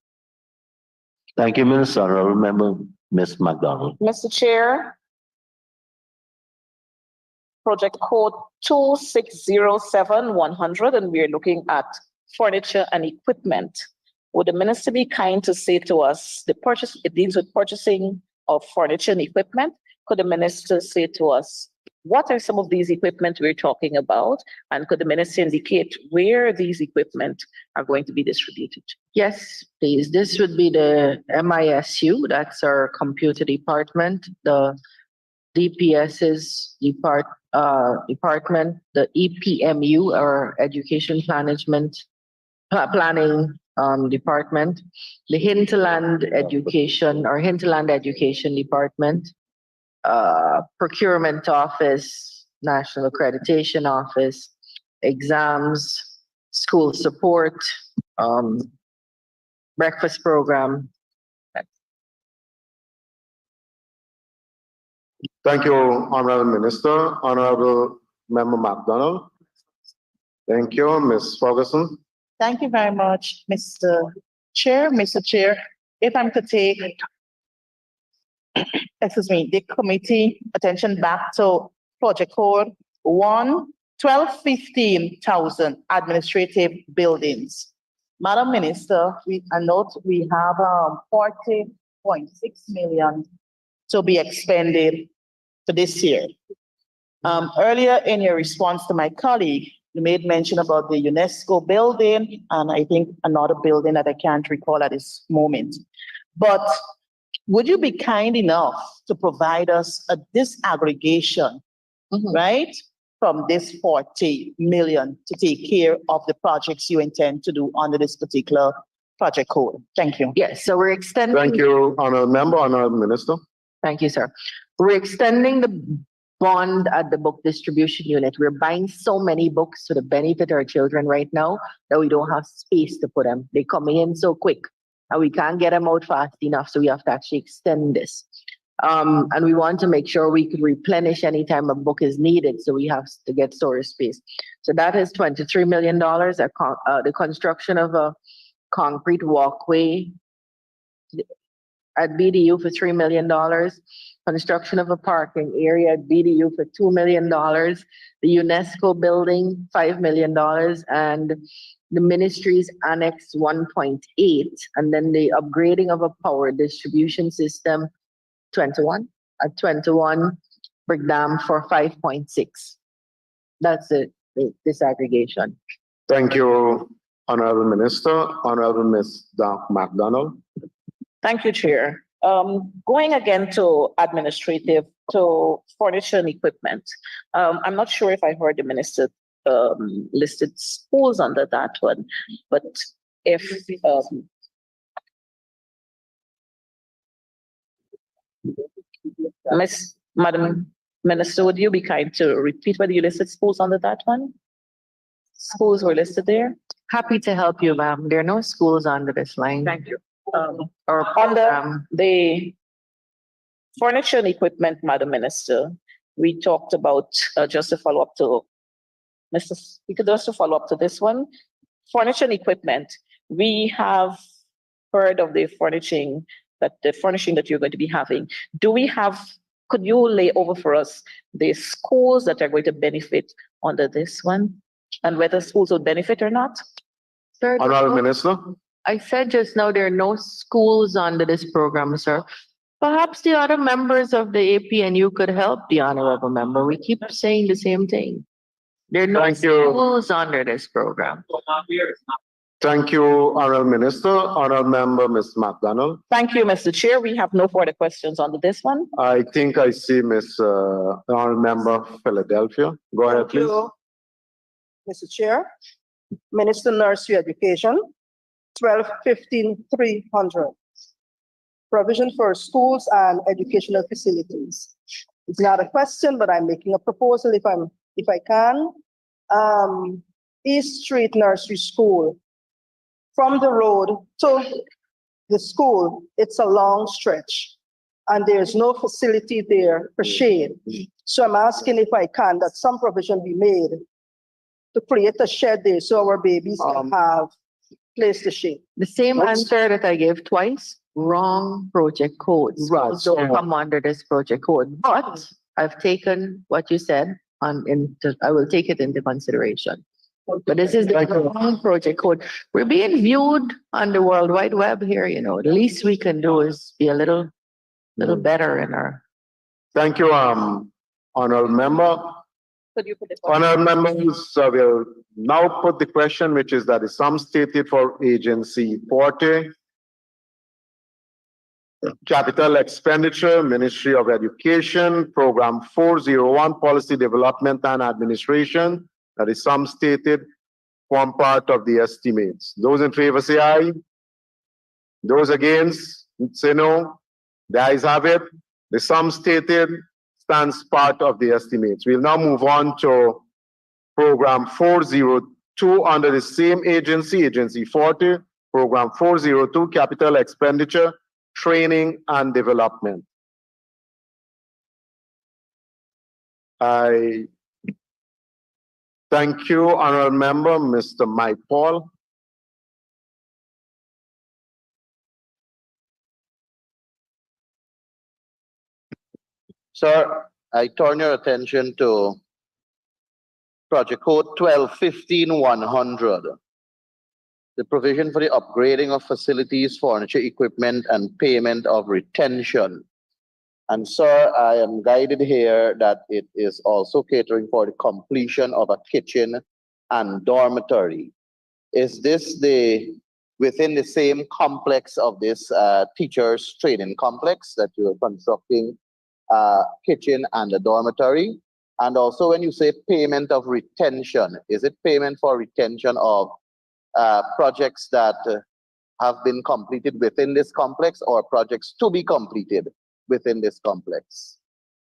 Thank you, Minister. Honorable Member, Ms. MacDonald. Mr. Chair, project code 2607100, and we're looking at furniture and equipment. Would the minister be kind to say to us, it deals with purchasing of furniture and equipment. Could the minister say to us, what are some of these equipment we're talking about? And could the minister indicate where these equipment are going to be distributed? Yes, please. This would be the MISU, that's our computer department, the DPS's department, the EPMU, our education planning department, the hinterland education department, procurement office, national accreditation office, exams, school support, breakfast program. Thank you, Honorable Minister. Honorable Member MacDonald. Thank you, Ms. Ferguson. Thank you very much, Mr. Chair. Mr. Chair, if I'm to take, the committee attention back to project code 1,215,000 administrative buildings. Madam Minister, I note we have 40.6 million to be expended for this year. Earlier in your response to my colleague, you made mention about the UNESCO building and I think another building that I can't recall at this moment. But would you be kind enough to provide us a disaggregation, right, from this 40 million to take care of the projects you intend to do under this particular project code? Thank you. Yes, so we're extending. Thank you, Honorable Member, Honorable Minister. Thank you, sir. We're extending the bond at the book distribution unit. We're buying so many books to the benefit of our children right now that we don't have space to put them. They're coming in so quick and we can't get them out fast enough. So we have to actually extend this. And we want to make sure we could replenish anytime a book is needed. So we have to get storage space. So that is $23 million. The construction of a concrete walkway at BDU for $3 million. Construction of a parking area at BDU for $2 million. The UNESCO building, $5 million. And the ministry's annex 1.8. And then the upgrading of a power distribution system, 21. At 21, breakdown for 5.6. That's it, the disaggregation. Thank you, Honorable Minister. Honorable Ms. McDonald. Thank you, Chair. Going again to administrative, to furniture and equipment. I'm not sure if I heard the minister listed schools under that one, but if Madam Minister, would you be kind to repeat whether you listed schools under that one? Schools were listed there? Happy to help you, ma'am. There are no schools under this line. Thank you. Or Under the furniture and equipment, Madam Minister, we talked about, just to follow up to Mr. Speaker, just to follow up to this one, furniture and equipment, we have heard of the furnishing that you're going to be having. Do we have, could you lay over for us the schools that are going to benefit under this one and whether schools will benefit or not? Sir, Honorable Minister. I said just now there are no schools under this program, sir. Perhaps the other members of the APNU could help the honorable member. We keep saying the same thing. There are no Thank you. schools under this program. Thank you, Honorable Minister. Honorable Member, Ms. McDonald. Thank you, Mr. Chair. We have no further questions under this one. I think I see Ms. Honorable Member Philadelphia. Go ahead, please. Thank you, Mr. Chair. Minister Nursery Education, 12-15-300. Provision for schools and educational facilities. It's not a question, but I'm making a proposal if I can. East Street Nursery School. From the road to the school, it's a long stretch and there's no facility there for shade. So I'm asking if I can, that some provision be made to create a shed there so our babies can have place to shade. The same answer that I gave twice, wrong project code. Right. Schools don't come under this project code, but I've taken what you said I will take it into consideration. But this is the wrong project code. We're being viewed on the World Wide Web here, you know. The least we can do is be a little better in our. Thank you, Honorable Member. Could you put it? Honorable Members, will now put the question, which is that the sum stated for Agency 40, Capital Expenditure, Ministry of Education, Program 401, Policy Development and Administration, that is sum stated, form part of the estimates. Those in favor say aye. Those against say no. The ayes have it. The sum stated stands part of the estimates. We'll now move on to Program 402 under the same agency, Agency 40, Program 402, Capital Expenditure, Training and Development. I thank you, Honorable Member, Mr. Mike Paul. Sir, I turn your attention to Project Code 12-15-100. The provision for the upgrading of facilities, furniture, equipment, and payment of retention. And sir, I am guided here that it is also catering for the completion of a kitchen and dormitory. Is this within the same complex of this teachers training complex that you are constructing kitchen and a dormitory? And also when you say payment of retention, is it payment for retention of projects that have been completed within this complex or projects to be completed within this complex?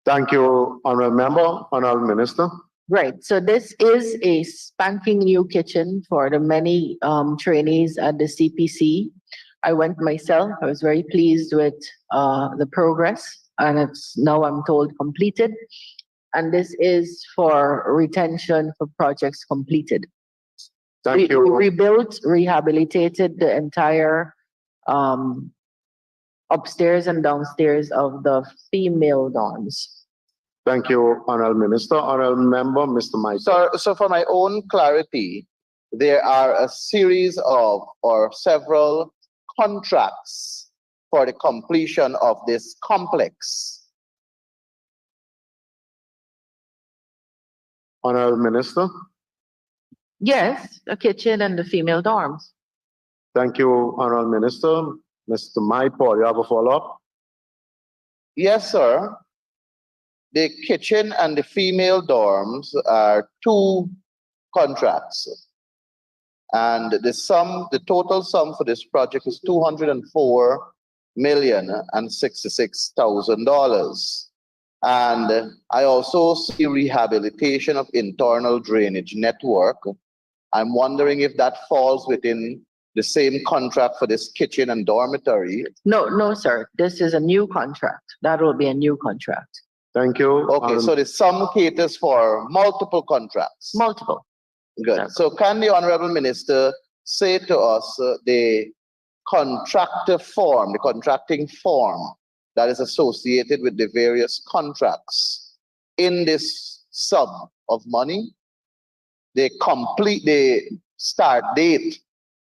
Thank you, Honorable Member. Honorable Minister. Right. So this is a spanking new kitchen for the many trainees at the CPC. I went myself. I was very pleased with the progress, and it's now, I'm told, completed. And this is for retention for projects completed. Thank you. We rebuilt, rehabilitated the entire upstairs and downstairs of the female dorms. Thank you, Honorable Minister. Honorable Member, Mr. Mike. So for my own clarity, there are a series of or several contracts for the completion of this complex. Honorable Minister. Yes, a kitchen and the female dorms. Thank you, Honorable Minister. Mr. Maipo, you have a follow-up? Yes, sir. The kitchen and the female dorms are two contracts. And the total sum for this project is $204,066,000. And I also see rehabilitation of internal drainage network. I'm wondering if that falls within the same contract for this kitchen and dormitory. No, sir. This is a new contract. That will be a new contract. Thank you. Okay, so the sum caters for multiple contracts. Multiple. Good. So can the Honorable Minister say to us the contracting form that is associated with the various contracts in this sum of money, the start date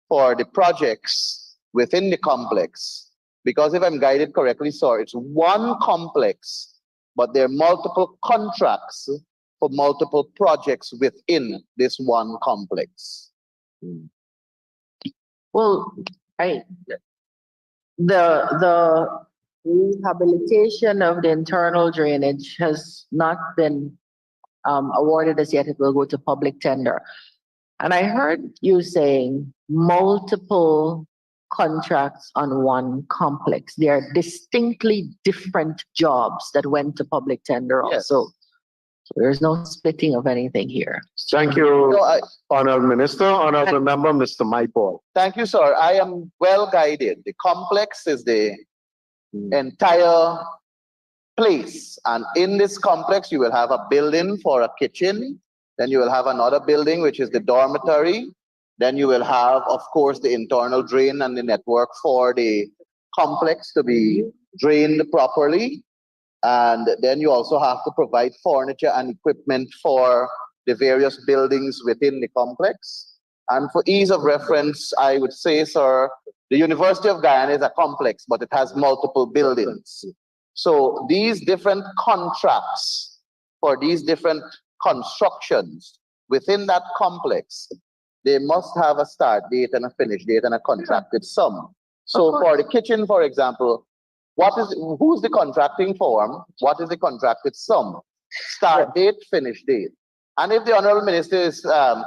for the projects within the complex? Because if I'm guided correctly, sir, it's one complex, but there are multiple contracts for multiple projects within this one complex. Well, the rehabilitation of the internal drainage has not been awarded as yet. It will go to public tender. And I heard you saying multiple contracts on one complex. They are distinctly different jobs that went to public tender also. So there's no splitting of anything here. Thank you, Honorable Minister. Honorable Member, Mr. Maipo. Thank you, sir. I am well guided. The complex is the entire place. And in this complex, you will have a building for a kitchen. Then you will have another building, which is the dormitory. Then you will have, of course, the internal drain and the network for the complex to be drained properly. And then you also have to provide furniture and equipment for the various buildings within the complex. And for ease of reference, I would say, sir, the University of Guyana is a complex, but it has multiple buildings. So these different contracts for these different constructions within that complex, they must have a start date and a finish date and a contracted sum. So for the kitchen, for example, who's the contracting form? What is the contracted sum? Start date, finish date. And if the Honorable Minister is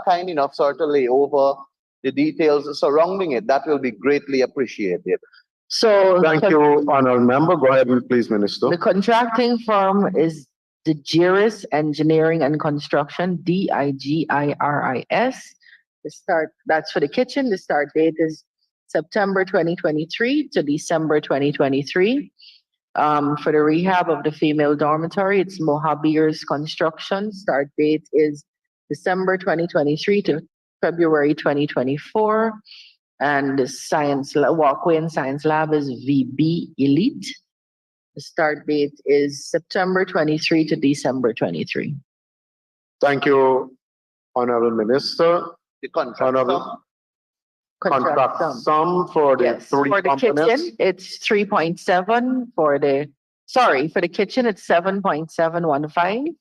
kind enough, sir, to lay over the details surrounding it, that will be greatly appreciated. So Thank you, Honorable Member. Go ahead, please, Minister. the contracting firm is the Digiris Engineering and Construction, DIGIRIS. That's for the kitchen. The start date is September 2023 to December 2023. For the rehab of the female dormitory, it's Mohabir's Construction. Start date is December 2023 to February 2024. And the walkway and science lab is VB Elite. The start date is September 23 to December 23. Thank you, Honorable Minister. The contract Contract sum for the three for the components. kitchen, it's 3.7. For the kitchen, it's 7.715.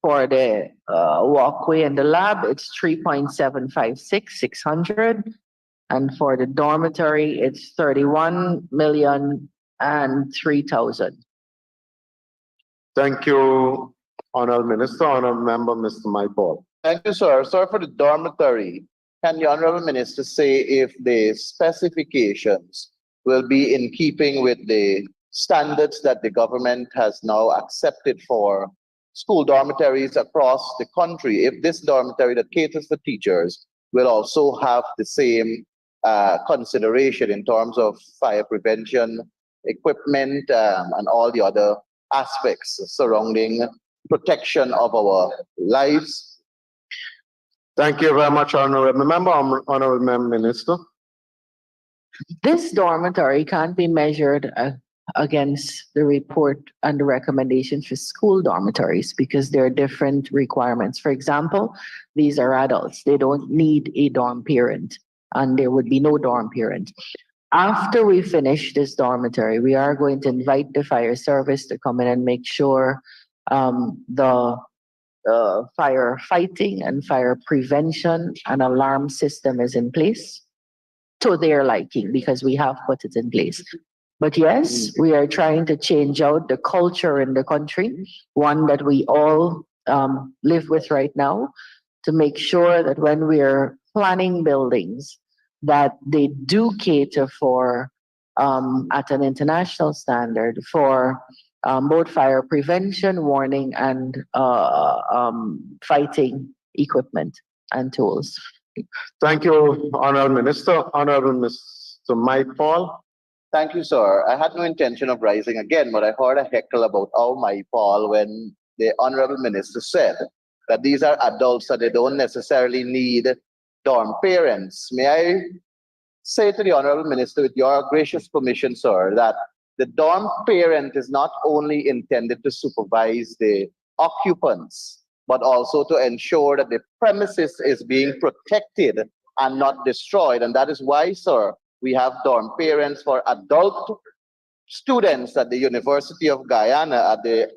For the walkway and the lab, it's 3.756,600. And for the dormitory, it's 31,003,000. Thank you, Honorable Minister. Honorable Member, Mr. Maipo. Thank you, sir. Sir, for the dormitory, can the Honorable Minister say if the specifications will be in keeping with the standards that the government has now accepted for school dormitories across the country? If this dormitory that caters for teachers will also have the same consideration in terms of fire prevention, equipment, and all the other aspects surrounding protection of our lives. Thank you very much, Honorable Member. Honorable Member, Minister. This dormitory can't be measured against the report and the recommendations for school dormitories because there are different requirements. For example, these are adults. They don't need a dorm parent, and there would be no dorm parent. After we finish this dormitory, we are going to invite the fire service to come in and make sure the fire fighting and fire prevention and alarm system is in place to their liking because we have put it in place. But yes, we are trying to change out the culture in the country, one that we all live with right now, to make sure that when we are planning buildings, that they do cater for, at an international standard, for both fire prevention, warning, and fighting equipment and tools. Thank you, Honorable Minister. Honorable Mr. Mike Paul. Thank you, sir. I had no intention of rising again, but I heard a heckle about oh my Paul when the Honorable Minister said that these are adults that they don't necessarily need dorm parents. May I say to the Honorable Minister, with your gracious permission, sir, that the dorm parent is not only intended to supervise the occupants, but also to ensure that the premises is being protected and not destroyed. And that is why, sir, we have dorm parents for adult students at the University of Guyana at the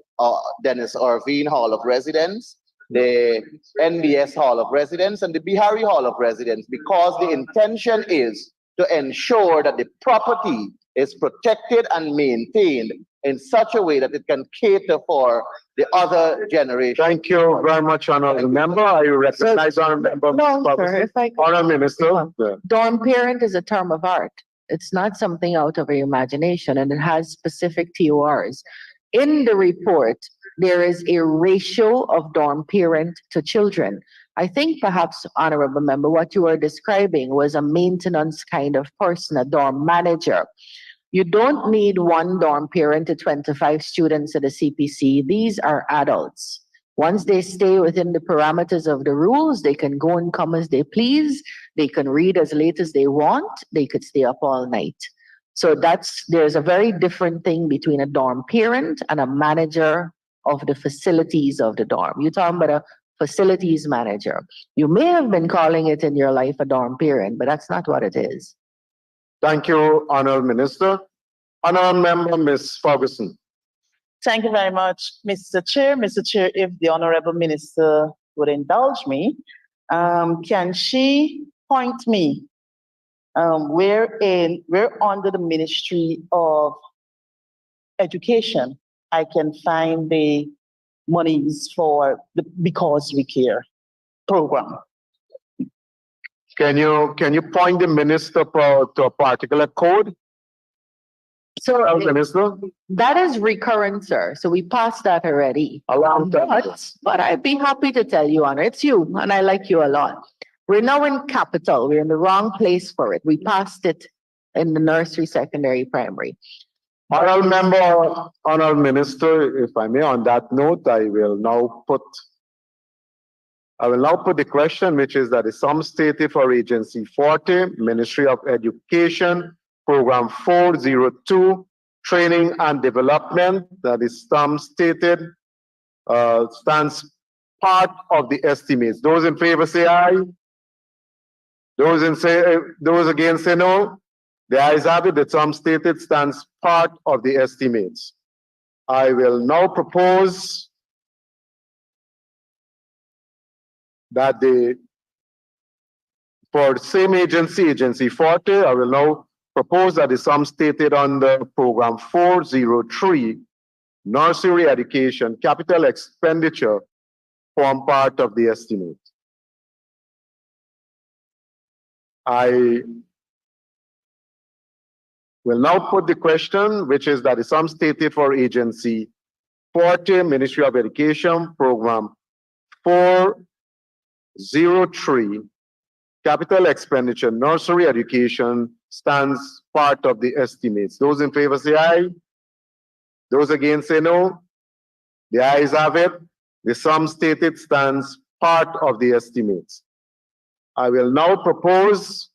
Dennis Irvine Hall of Residence, the NBS Hall of Residence, and the Bihari Hall of Residence, because the intention is to ensure that the property is protected and maintained in such a way that it can cater for the other generation. Thank you very much, Honorable Member. I recognize Honorable Member. No, sir, if I could. Honorable Minister. Yeah. Dorm parent is a term of art. It's not something out of your imagination, and it has specific TORs. In the report, there is a ratio of dorm parent to children. I think perhaps, Honorable Member, what you were describing was a maintenance kind of person, a dorm manager. You don't need one dorm parent to 25 students at a CPC. These are adults. Once they stay within the parameters of the rules, they can go and come as they please. They can read as late as they want. They could stay up all night. So there's a very different thing between a dorm parent and a manager of the facilities of the dorm. You're talking about a facilities manager. You may have been calling it in your life a dorm parent, but that's not what it is. Thank you, Honorable Minister. Honorable Member, Ms. Ferguson. Thank you very much, Mr. Chair. Mr. Chair, if the Honorable Minister would indulge me, can she point me where under the Ministry of Education I can find the monies for the Because We Care program? Can you point the minister to a particular code? So Minister? that is recurrent, sir. So we passed that already. But I'd be happy to tell you, Honor, it's you, and I like you a lot. We're now in capital. We're in the wrong place for it. We passed it in the nursery, secondary, primary. Honorable Member, Honorable Minister, if I may, on that note, I will now put the question, which is that the sum stated for Agency 40, Ministry of Education, Program 402, Training and Development, that is sum stated, stands part of the estimates. Those in favor say aye. Those against say no. The ayes have it. The sum stated stands part of the estimates. I will now propose that for the same agency, Agency 40, I will now propose that the sum stated under Program 403, Nursery Education, Capital Expenditure, form part of the estimate. I will now put the question, which is that the sum stated for Agency 40, Ministry of Education, Program 403, Capital Expenditure, Nursery Education, stands part of the estimates. Those in favor say aye. Those against say no. The ayes have it. The sum stated stands part of the estimates. I will now propose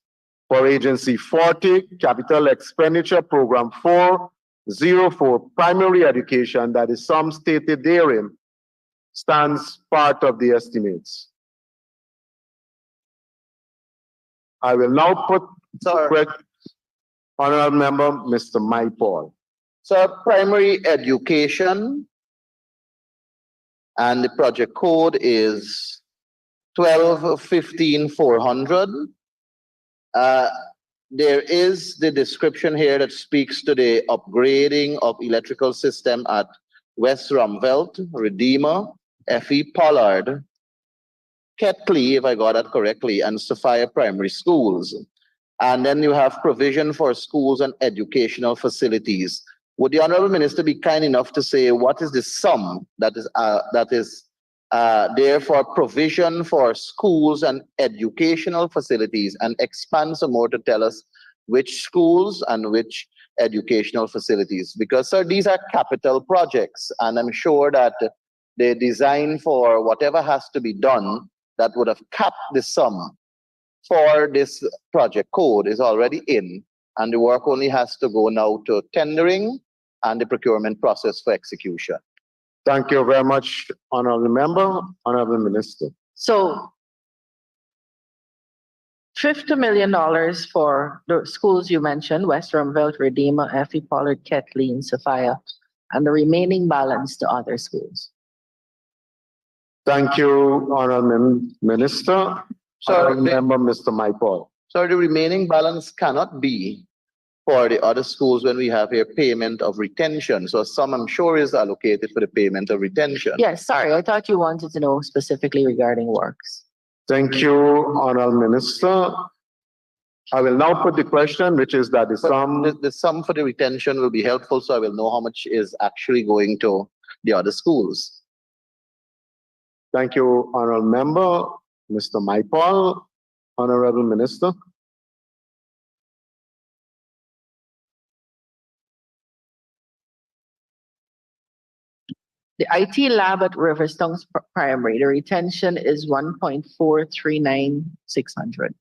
for Agency 40, Capital Expenditure, Program 404, Primary Education, that the sum stated therein stands part of the estimates. I will now put Honorable Member, Mr. Mike Paul. So primary education And the project code is 12-15-400. There is the description here that speaks to the upgrading of electrical system at West Rumvelt, Redeemer, F.E. Pollard, Ketley, if I got that correctly, and Sophia Primary Schools. And then you have provision for schools and educational facilities. Would the Honorable Minister be kind enough to say what is the sum that is there for provision for schools and educational facilities, and expand some more to tell us which schools and which educational facilities? Because, sir, these are capital projects, and I'm sure that the design for whatever has to be done that would have capped the sum for this project code is already in, and the work only has to go now to tendering and the procurement process for execution. Thank you very much, Honorable Member. Honorable Minister. So $50 million for the schools you mentioned, West Rumvelt, Redeemer, F.E. Pollard, Ketley, and Sophia, and the remaining balance to other schools. Thank you, Honorable Minister. Honorable Member, Mr. Michael. So the remaining balance cannot be for the other schools when we have a payment of retention. So some, I'm sure, is allocated for the payment of retention. Yes, sorry, I thought you wanted to know specifically regarding works. Thank you, Honorable Minister. I will now put the question, which is that the sum for the retention will be helpful, so I will know how much is actually going to the other schools. Thank you, Honorable Member, Mr. Michael. Honorable Minister. The IT lab at Riverstone Primary, the retention is 1.439600.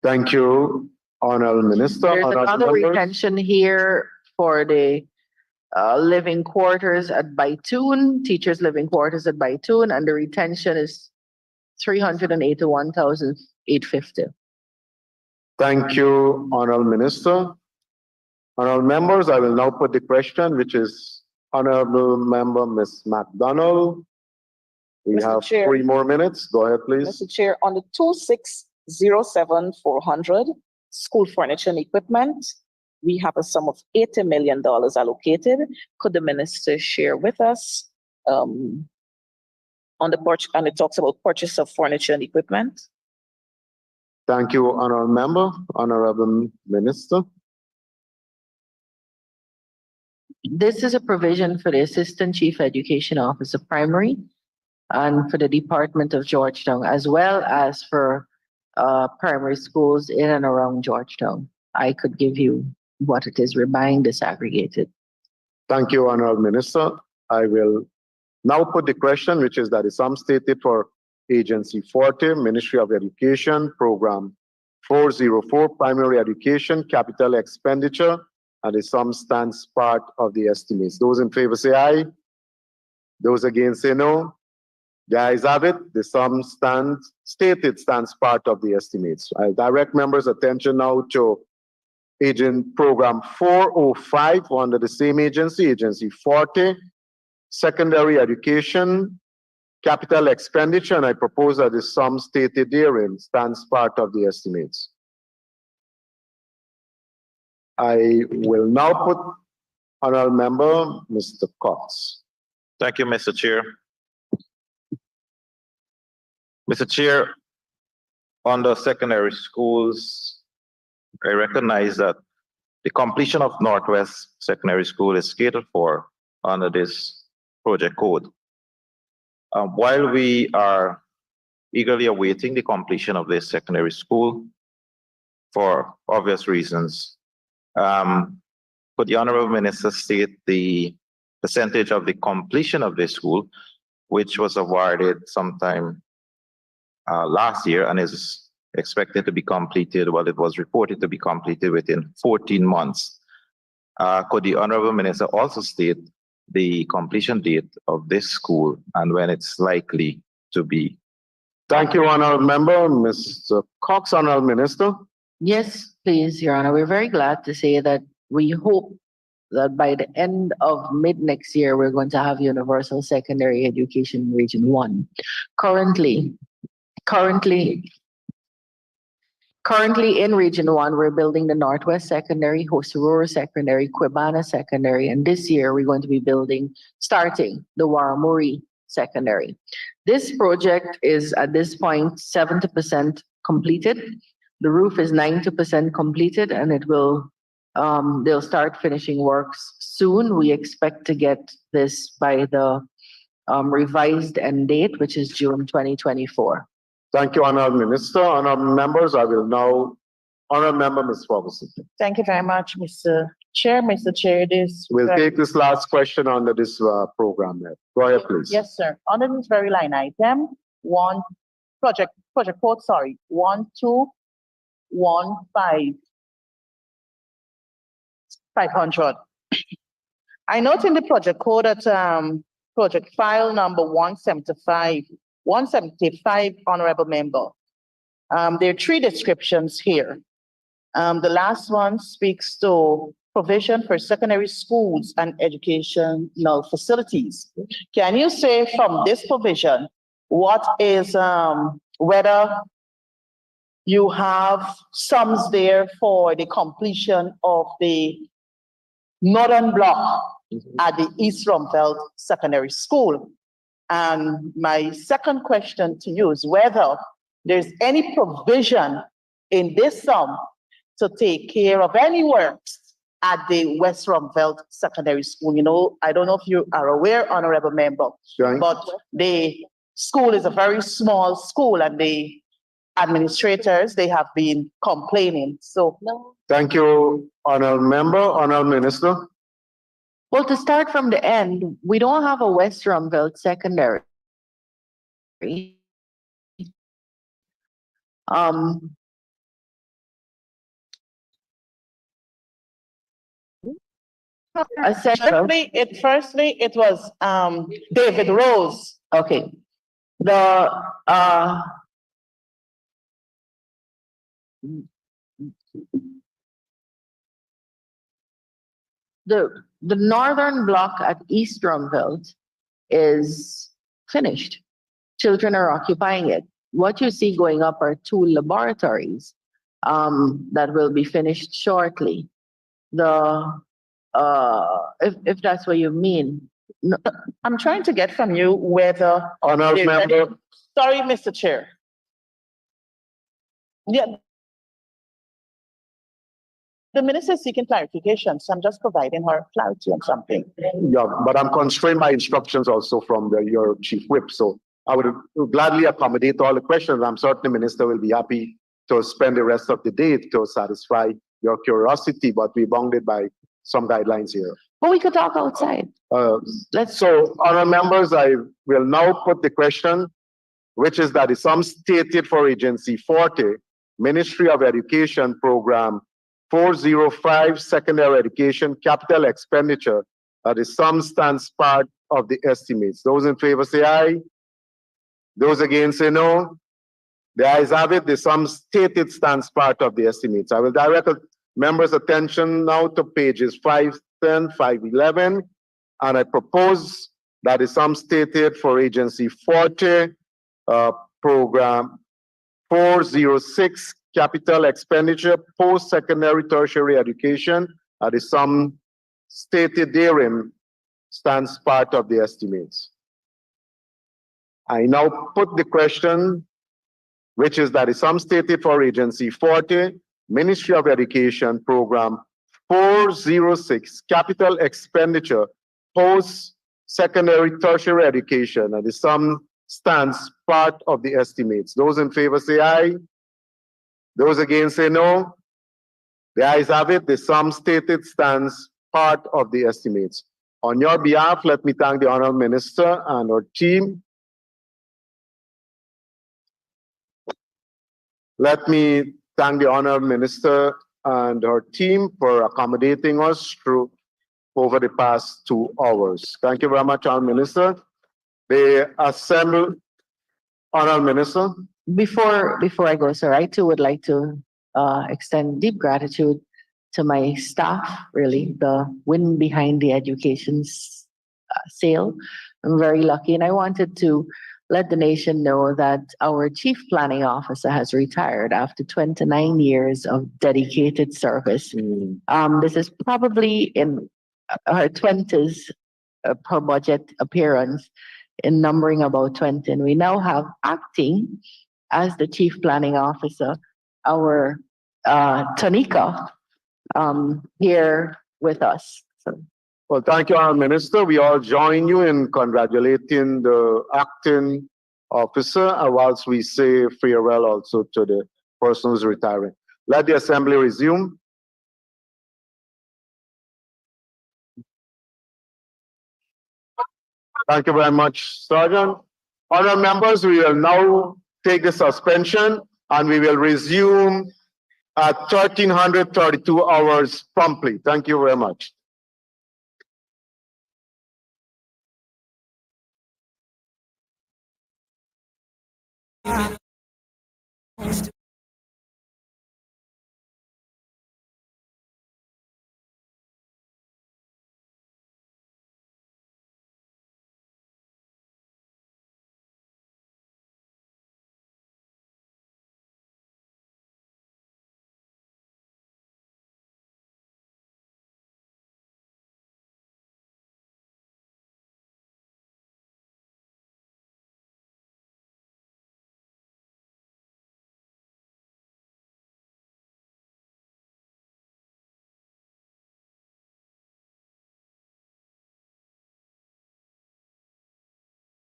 Thank you, Honorable Minister. There's another retention here for the living quarters at Baitoon, teachers' living quarters at Baitoon, and the retention is 381,850. Thank you, Honorable Minister. Honorable members, I will now put the question, which is Honorable Member Ms. McDonald. We Mr. have Chair. 3 more minutes. Go ahead, please. Mr. Chair, on the 2607-400 school furniture and equipment, we have a sum of $80 million allocated. Could the minister share with us on the and it talks about purchase of furniture and equipment? Thank you, Honorable Member. Honorable Minister. This is a provision for the Assistant Chief Education Officer Primary and for the Department of Georgetown, as well as for primary schools in and around Georgetown. I could give you what it is we're buying disaggregated. Thank you, Honorable Minister. I will now put the question, which is that the sum stated for Agency 40, Ministry of Education, Program 404, Primary Education, Capital Expenditure, and the sum stands part of the estimates. Those in favor say aye. Those against say no. The ayes have it. The sum stated stands part of the estimates. I direct members' attention now to Agent Program 405 under the same agency, Agency 40, Secondary Education, Capital Expenditure, and I propose that the sum stated therein stands part of the estimates. I will now put Honorable Member Mr. Cox. Thank you, Mr. Chair. Mr. Chair, on the secondary schools, I recognize that the completion of Northwest Secondary School is catered for under this project code. While we are eagerly awaiting the completion of this secondary school for obvious reasons, could the Honorable Minister state the percentage of the completion of this school, which was awarded sometime last year and is expected to be completed, well, it was reported to be completed within 14 months. Could the Honorable Minister also state the completion date of this school and when it's likely to be? Thank you, Honorable Member. Mr. Cox, Honorable Minister. Yes, please, Your Honor. We're very glad to say that we hope that by the end of mid next year, we're going to have universal secondary education in Region 1. Currently in Region 1, we're building the Northwest Secondary, Hosururu Secondary, Quibana Secondary, and this year we're going to be starting the Waramuri Secondary. This project is at this point 70% completed. The roof is 90% completed, and they'll start finishing works soon. We expect to get this by the revised end date, which is June 2024. Thank you, Honourable Minister. Honourable members, I will now, Honourable Member Ms. Ferguson. Thank you very much, Mr. Chair. Mr. Chair, We'll take this last question under this program. Go ahead, please. Yes, sir. Under this very line item, project code, 1215 500. I note in the project code that project file number 175, honorable member. There are three descriptions here. The last one speaks to provision for secondary schools and educational facilities. Can you say from this provision, what is, whether you have sums there for the completion of the northern block at the East Rumfeld Secondary School? And my second question to you is whether there's any provision in this sum to take care of any works at the West Rumfeld Secondary School. You know, I don't know if you are aware, honorable member, but the school is a very small school, and the administrators, they have been complaining. So, Thank you, honourable member. Honourable Minister. Well, to start from the end, we don't have a West Rumfeld Secondary. Firstly, it was David Rose. Okay. The northern block at East Rumfeld is finished. Children are occupying it. What you see going up are two laboratories that will be finished shortly. If that's what you mean. No, I'm trying to get from you whether. Honourable member. Sorry, Mr. Chair. Yeah. The minister is seeking clarification, so I'm just providing her clarity on something. Yeah, but I'm constrained by instructions also from your chief whip. So I would gladly accommodate all the questions. I'm certain the minister will be happy to spend the rest of the day to satisfy your curiosity, but we're bounded by some guidelines here. But we could talk outside. So, honourable members, I will now put the question, which is that the sum stated for Agency 40, Ministry of Education Program 405 Secondary Education Capital Expenditure, the sum stands part of the estimates. Those in favor say aye. Those against say no. The ayes have it. The sum stated stands part of the estimates. I will direct members' attention now to pages 510, 511, and I propose that the sum stated for Agency 40, Program 406, Capital Expenditure, Post-Secondary Tertiary Education, the sum stated therein stands part of the estimates. I now put the question, which is that the sum stated for Agency 40, Ministry of Education Program 406, Capital Expenditure, Post-Secondary Tertiary Education, and the sum stands part of the estimates. Those in favor say aye. Those against say no. The ayes have it. The sum stated stands part of the estimates. On your behalf, let me thank the Honourable Minister and her team. Let me thank the Honourable Minister and her team for accommodating us through over the past 2 hours. Thank you very much, Honourable Minister. The Assembly, Honourable Minister. Before I go, sir, I too would like to extend deep gratitude to my staff, really, the wind behind the education sail. I'm very lucky, and I wanted to let the nation know that our chief planning officer has retired after 29 years of dedicated service. This is probably in her 20s per budget appearance, in numbering about 20. And we now have acting as the chief planning officer, our Tanika, here with us. So, Well, thank you, Honourable Minister. We all join you in congratulating the acting officer, and whilst we say farewell also to the person who's retiring. Let the assembly resume. Thank you very much, Sergeant. Honourable members, we will now take the suspension and we will resume at 1332 hours promptly. Thank you very much.